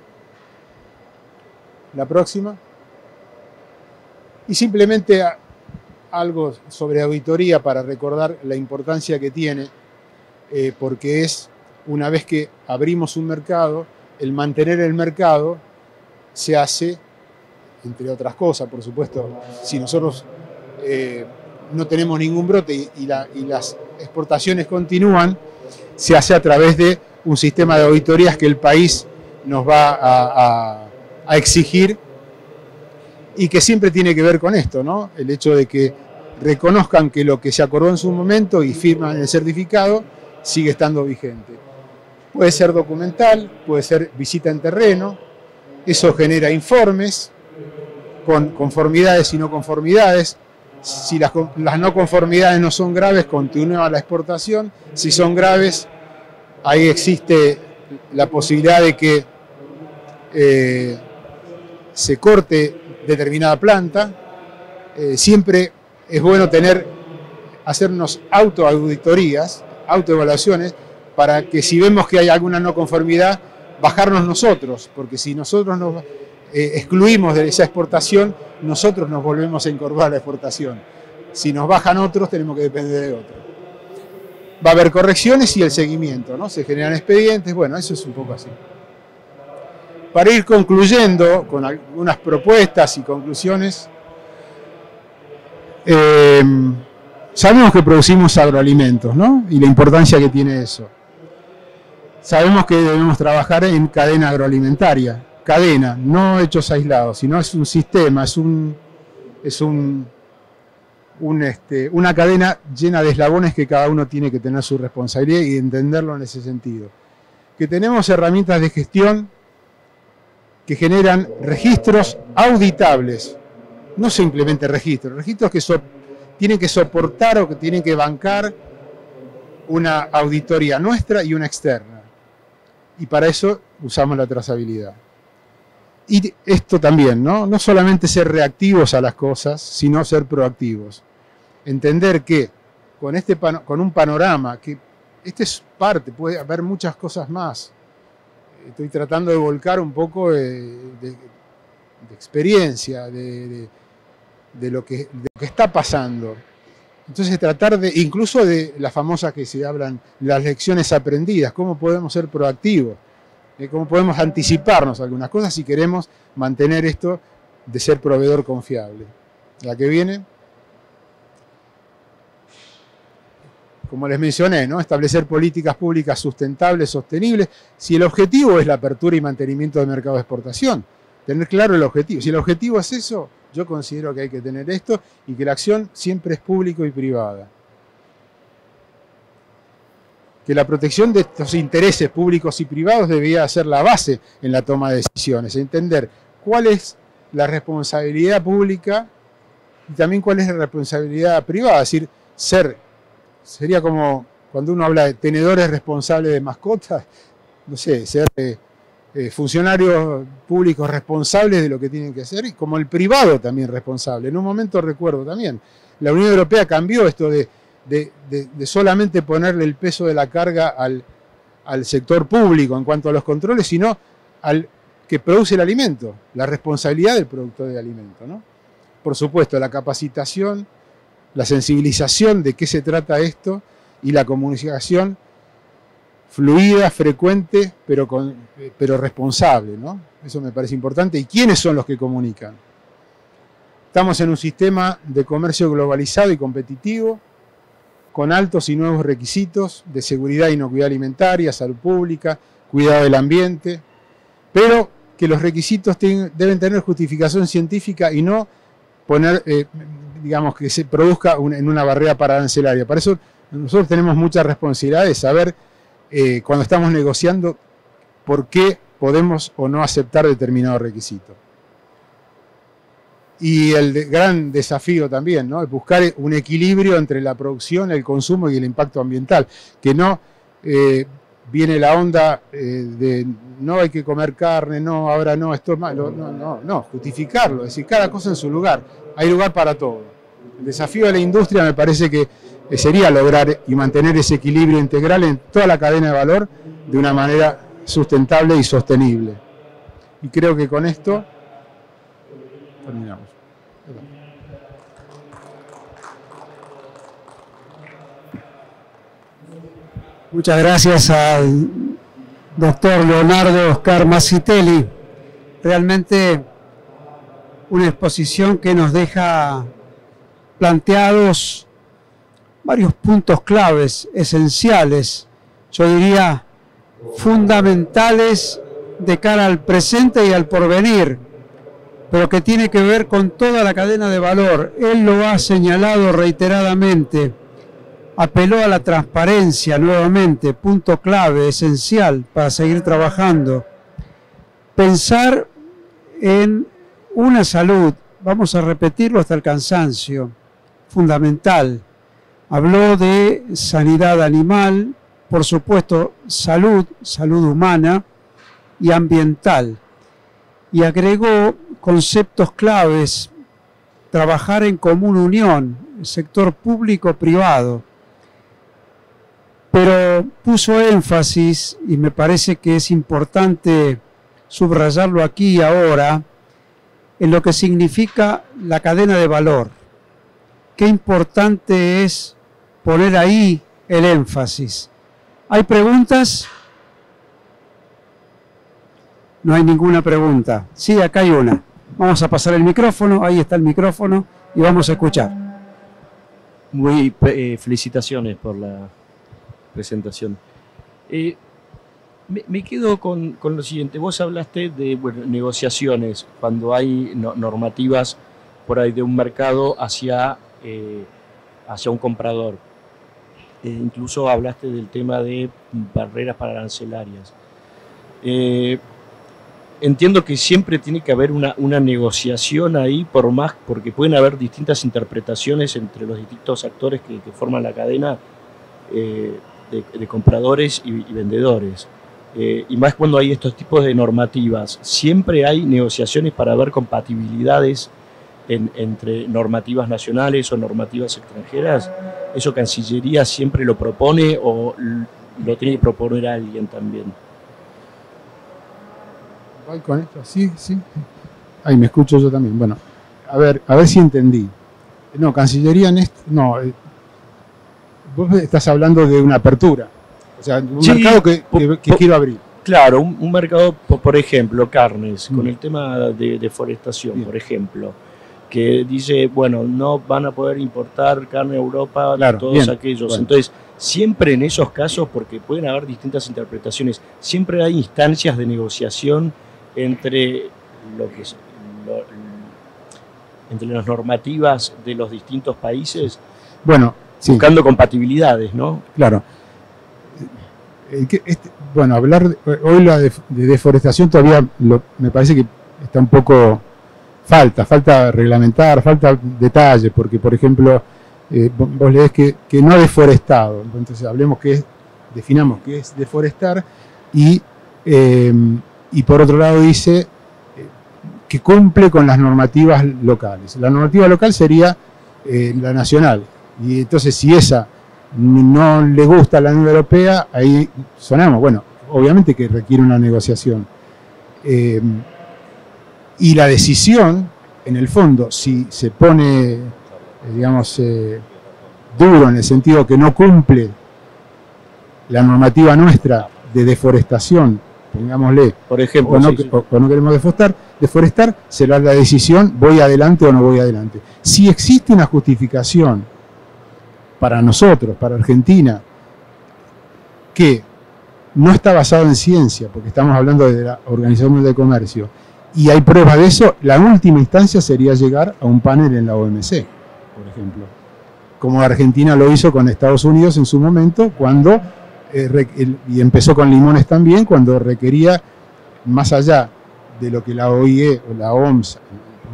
La próxima. Y simplemente algo sobre auditoría para recordar la importancia que tiene, porque es, una vez que abrimos un mercado, el mantener el mercado se hace, entre otras cosas, por supuesto, si nosotros no tenemos ningún brote y las exportaciones continúan, se hace a través de un sistema de auditorías que el país nos va a exigir y que siempre tiene que ver con esto, ¿no? El hecho de que reconozcan que lo que se acordó en su momento y firman el certificado sigue estando vigente. Puede ser documental, puede ser visita en terreno, eso genera informes con conformidades y no conformidades. Si las no conformidades no son graves, continúa la exportación. Si son graves, ahí existe la posibilidad de que se corte determinada planta. Siempre es bueno hacernos autoauditorías, autoevaluaciones, para que si vemos que hay alguna no conformidad, bajarnos nosotros, porque si nosotros nos excluimos de esa exportación, nosotros nos volvemos a incorporar a la exportación. Si nos bajan otros, tenemos que depender de otros. Va a haber correcciones y el seguimiento, ¿no? Se generan expedientes, bueno, eso es un poco así. Para ir concluyendo con algunas propuestas y conclusiones, sabemos que producimos agroalimentos, ¿no? Y la importancia que tiene eso. Sabemos que debemos trabajar en cadena agroalimentaria, cadena, no hechos aislados, sino es un sistema, es una cadena llena de eslabones que cada uno tiene que tener su responsabilidad y entenderlo en ese sentido. Que tenemos herramientas de gestión que generan registros auditables, no simplemente registros que tienen que soportar o que tienen que bancar una auditoría nuestra y una externa. Y para eso usamos la trazabilidad. Y esto también, ¿no? No solamente ser reactivos a las cosas, sino ser proactivos. Entender que con un panorama, que este es parte, puede haber muchas cosas más. Estoy tratando de volcar un poco de experiencia, de lo que está pasando. Entonces tratar incluso de las famosas que se hablan, las lecciones aprendidas, cómo podemos ser proactivos, cómo podemos anticiparnos a algunas cosas si queremos mantener esto de ser proveedor confiable. La que viene, como les mencioné, ¿no? Establecer políticas públicas sustentables, sostenibles, si el objetivo es la apertura y mantenimiento del mercado de exportación, tener claro el objetivo. Si el objetivo es eso, yo considero que hay que tener esto y que la acción siempre es público y privada. Que la protección de estos intereses públicos y privados debería ser la base en la toma de decisiones, entender cuál es la responsabilidad pública y también cuál es la responsabilidad privada, es decir, sería como cuando uno habla de tenedores responsables de mascotas, no sé, ser funcionarios públicos responsables de lo que tienen que hacer, y como el privado también responsable. En un momento recuerdo también, la Unión Europea cambió esto de solamente ponerle el peso de la carga al sector público en cuanto a los controles, sino al que produce el alimento, la responsabilidad del productor de alimento, ¿no? Por supuesto, la capacitación, la sensibilización de qué se trata esto y la comunicación fluida, frecuente, pero responsable, ¿no? Eso me parece importante. ¿Y quiénes son los que comunican? Estamos en un sistema de comercio globalizado y competitivo, con altos y nuevos requisitos de seguridad e inocuidad alimentaria, salud pública, cuidado del ambiente, pero que los requisitos deben tener justificación científica y no poner, digamos, que se produzca en una barrera paraarancelaria. Para eso nosotros tenemos mucha responsabilidad de saber, cuando estamos negociando, por qué podemos o no aceptar determinado requisito. Y el gran desafío también, ¿no? Es buscar un equilibrio entre la producción, el consumo y el impacto ambiental, que no viene la onda de no hay que comer carne, no, ahora no, esto es malo, no, justificarlo, es decir, cada cosa en su lugar, hay lugar para todo. El desafío de la industria me parece que sería lograr y mantener ese equilibrio integral en toda la cadena de valor de una manera sustentable y sostenible. Y creo que con esto terminamos. Muchas gracias al doctor Leonardo Oscar Mazzitelli. Realmente una exposición que nos deja planteados varios puntos claves, esenciales, yo diría fundamentales de cara al presente y al porvenir, pero que tiene que ver con toda la cadena de valor. Él lo ha señalado reiteradamente, apeló a la transparencia nuevamente, punto clave, esencial para seguir trabajando. Pensar en una salud, vamos a repetirlo hasta el cansancio, fundamental. Habló de sanidad animal, por supuesto salud humana y ambiental. Y agregó conceptos claves, trabajar en común unión, el sector público-privado. Pero puso énfasis, y me parece que es importante subrayarlo aquí y ahora, en lo que significa la cadena de valor. Qué importante es poner ahí el énfasis. ¿Hay preguntas? No hay ninguna pregunta. Sí, acá hay una. Vamos a pasar el micrófono, ahí está el micrófono, y vamos a escuchar. Muy felicitaciones por la presentación. Me quedo con lo siguiente. Vos hablaste de negociaciones, cuando hay normativas por ahí de un mercado hacia un comprador. Incluso hablaste del tema de barreras pararancelarias. Entiendo que siempre tiene que haber una negociación ahí, porque pueden haber distintas interpretaciones entre los distintos actores que forman la cadena de compradores y vendedores. Y más cuando hay estos tipos de normativas, siempre hay negociaciones para ver compatibilidades entre normativas nacionales o normativas extranjeras. ¿Eso Cancillería siempre lo propone o lo tiene que proponer alguien también? ¿Voy con esto? Sí. Ahí me escucho yo también. Bueno, a ver si entendí. No, Cancillería en esto, no. Vos estás hablando de una apertura. O sea, un mercado que quiero abrir. Claro, un mercado, por ejemplo, carnes, con el tema de deforestación, bien, por ejemplo, que dice, bueno, no van a poder importar carne a Europa, claro, todos bien, aquellos. Bueno. Entonces, siempre en esos casos, porque pueden haber distintas interpretaciones, siempre hay instancias de negociación entre entre las normativas de los distintos países, bueno, sí, buscando compatibilidades, ¿no? Claro. Bueno, hablar hoy de deforestación todavía me parece que está un poco falta reglamentar, falta detalle, porque por ejemplo vos leés que no deforestado. Entonces definamos qué es deforestar y por otro lado dice que cumple con las normativas locales. La normativa local sería la nacional. Y entonces si esa no le gusta a la Unión Europea, ahí sonamos. Bueno, obviamente que requiere una negociación. Y la decisión, en el fondo, si se pone, digamos, duro en el sentido que no cumple la normativa nuestra de deforestación, pongámosle, por ejemplo, o no queremos deforestar, será la decisión, voy adelante o no voy adelante. Si existe una justificación para nosotros, para Argentina, que no está basado en ciencia, porque estamos hablando de la Organización Mundial de Comercio, y hay pruebas de eso, la última instancia sería llegar a un panel en la OMC, por ejemplo. Como Argentina lo hizo con Estados Unidos en su momento, cuando, y empezó con limones también, cuando requería, más allá de lo que la OIE o la OMS,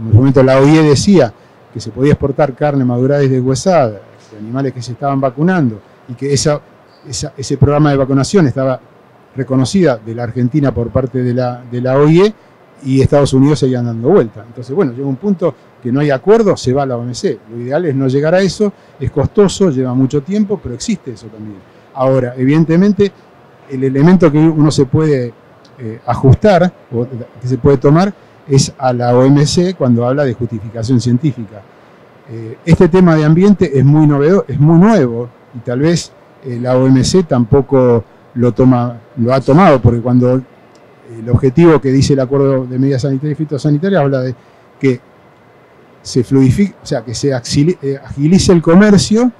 en el momento la OIE decía que se podía exportar carne madurada y deshuesada de animales que se estaban vacunando, y que ese programa de vacunación estaba reconocida de la Argentina por parte de la OIE, y Estados Unidos seguían dando vuelta. Entonces, bueno, llega un punto que no hay acuerdo, se va a la OMC. Lo ideal es no llegar a eso, es costoso, lleva mucho tiempo, pero existe eso también. Ahora, evidentemente, el elemento que uno se puede ajustar, o que se puede tomar, es a la OMC cuando habla de justificación científica. Este tema de ambiente es muy novedoso, es muy nuevo, y tal vez la OMC tampoco lo ha tomado, porque cuando el objetivo que dice el acuerdo de medidas sanitarias y fitosanitarias habla de que se fluidifique, o sea, que se agilice el comercio,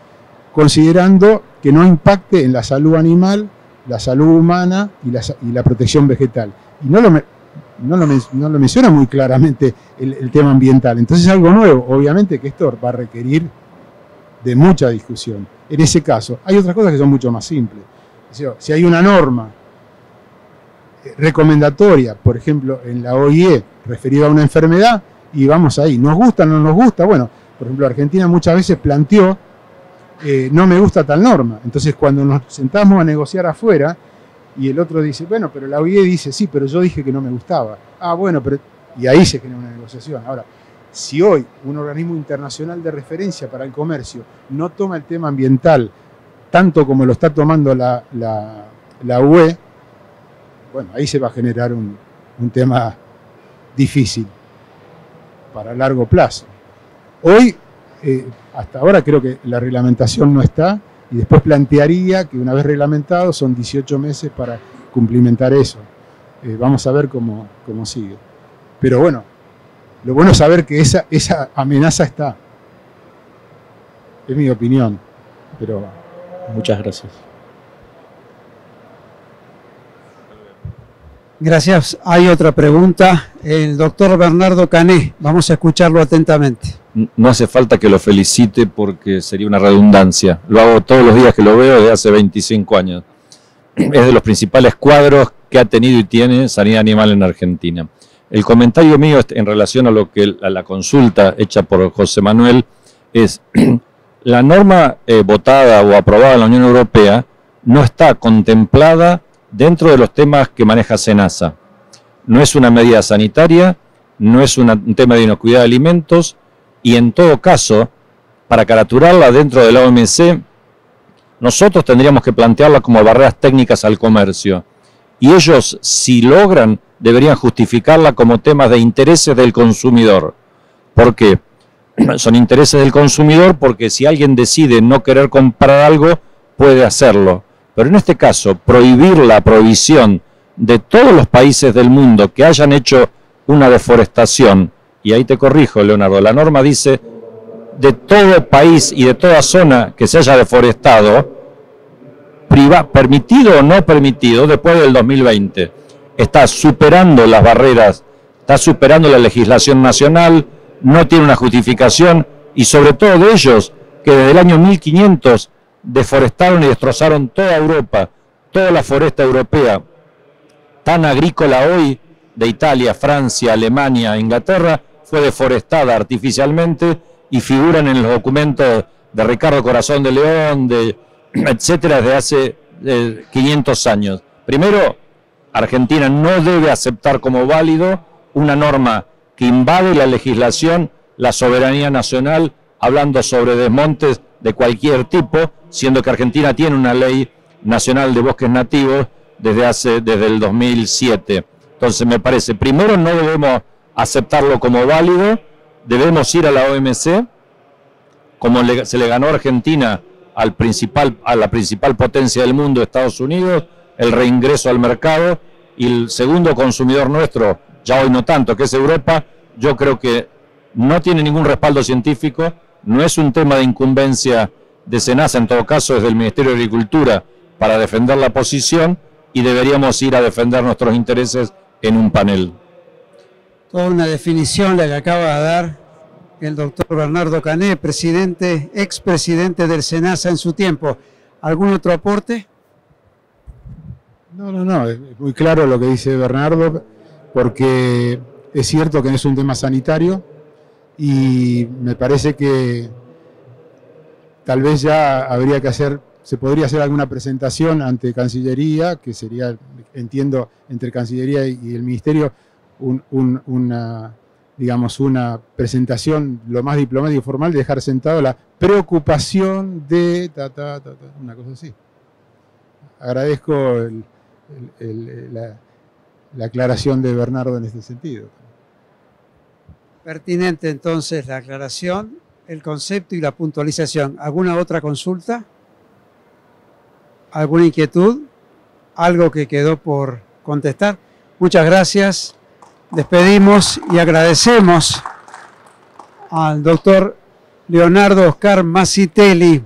considerando que no impacte en la salud animal, la salud humana y la protección vegetal. Y no lo menciona muy claramente el tema ambiental. Entonces es algo nuevo. Obviamente que esto va a requerir de mucha discusión. En ese caso, hay otras cosas que son mucho más simples. O sea, si hay una norma recomendatoria, por ejemplo, en la OIE, referida a una enfermedad, y vamos ahí, ¿nos gusta o no nos gusta? Bueno, por ejemplo, Argentina muchas veces planteó, no me gusta tal norma. Entonces, cuando nos sentamos a negociar afuera, y el otro dice, bueno, pero la OIE dice, sí, pero yo dije que no me gustaba. Ah, bueno, pero... Y ahí se genera una negociación. Ahora, si hoy un organismo internacional de referencia para el comercio no toma el tema ambiental tanto como lo está tomando la UE, bueno, ahí se va a generar un tema difícil para largo plazo. Hoy, hasta ahora creo que la reglamentación no está, y después plantearía que una vez reglamentado son 18 meses para cumplimentar eso. Vamos a ver cómo sigue. Pero bueno, lo bueno es saber que esa amenaza está. Es mi opinión. Pero muchas gracias. Gracias. Hay otra pregunta. El doctor Bernardo Cané. Vamos a escucharlo atentamente. No hace falta que lo felicite porque sería una redundancia. Lo hago todos los días que lo veo desde hace 25 años. Es de los principales cuadros que ha tenido y tiene Sanidad Animal en Argentina. El comentario mío en relación a la consulta hecha por José Manuel es la norma votada o aprobada en la Unión Europea no está contemplada dentro de los temas que maneja SENASA. No es una medida sanitaria, no es un tema de inocuidad de alimentos, y en todo caso, para caraturarla dentro de la OMC, nosotros tendríamos que plantearla como barreras técnicas al comercio. Y ellos, si logran, deberían justificarla como temas de intereses del consumidor. ¿Por qué? Son intereses del consumidor porque si alguien decide no querer comprar algo, puede hacerlo. Pero en este caso, prohibir la prohibición de todos los países del mundo que hayan hecho una deforestación, y ahí te corrijo, Leonardo, la norma dice de todo país y de toda zona que se haya deforestado, permitido o no permitido, después del 2020, está superando las barreras, está superando la legislación nacional, no tiene una justificación, y sobre todo de ellos, que desde el año 1500 deforestaron y destrozaron toda Europa, toda la foresta europea, tan agrícola hoy, de Italia, Francia, Alemania, Inglaterra, fue deforestada artificialmente y figuran en los documentos de Ricardo Corazón de León, etcétera, desde hace 500 años. Primero, Argentina no debe aceptar como válido una norma que invade la legislación, la soberanía nacional, hablando sobre desmontes de cualquier tipo, siendo que Argentina tiene una ley nacional de bosques nativos desde el 2007. Entonces me parece, primero no debemos aceptarlo como válido, debemos ir a la OMC, como se le ganó a Argentina a la principal potencia del mundo, Estados Unidos, el reingreso al mercado, y el segundo consumidor nuestro, ya hoy no tanto, que es Europa. Yo creo que no tiene ningún respaldo científico, no es un tema de incumbencia de SENASA, en todo caso es del Ministerio de Agricultura para defender la posición, y deberíamos ir a defender nuestros intereses en un panel. Toda una definición la que acaba de dar el doctor Bernardo Cané, expresidente del SENASA en su tiempo. ¿Algún otro aporte? No, es muy claro lo que dice Bernardo, porque es cierto que no es un tema sanitario y me parece que tal vez ya se podría hacer alguna presentación ante Cancillería, que sería, entiendo, entre Cancillería y el Ministerio, una presentación lo más diplomática y formal, de dejar sentado la preocupación de una cosa así. Agradezco la aclaración de Bernardo en este sentido. Pertinente entonces la aclaración, el concepto y la puntualización. ¿Alguna otra consulta? ¿Alguna inquietud? ¿Algo que quedó por contestar? Muchas gracias. Despedimos y agradecemos al doctor Leonardo Oscar Massitelli,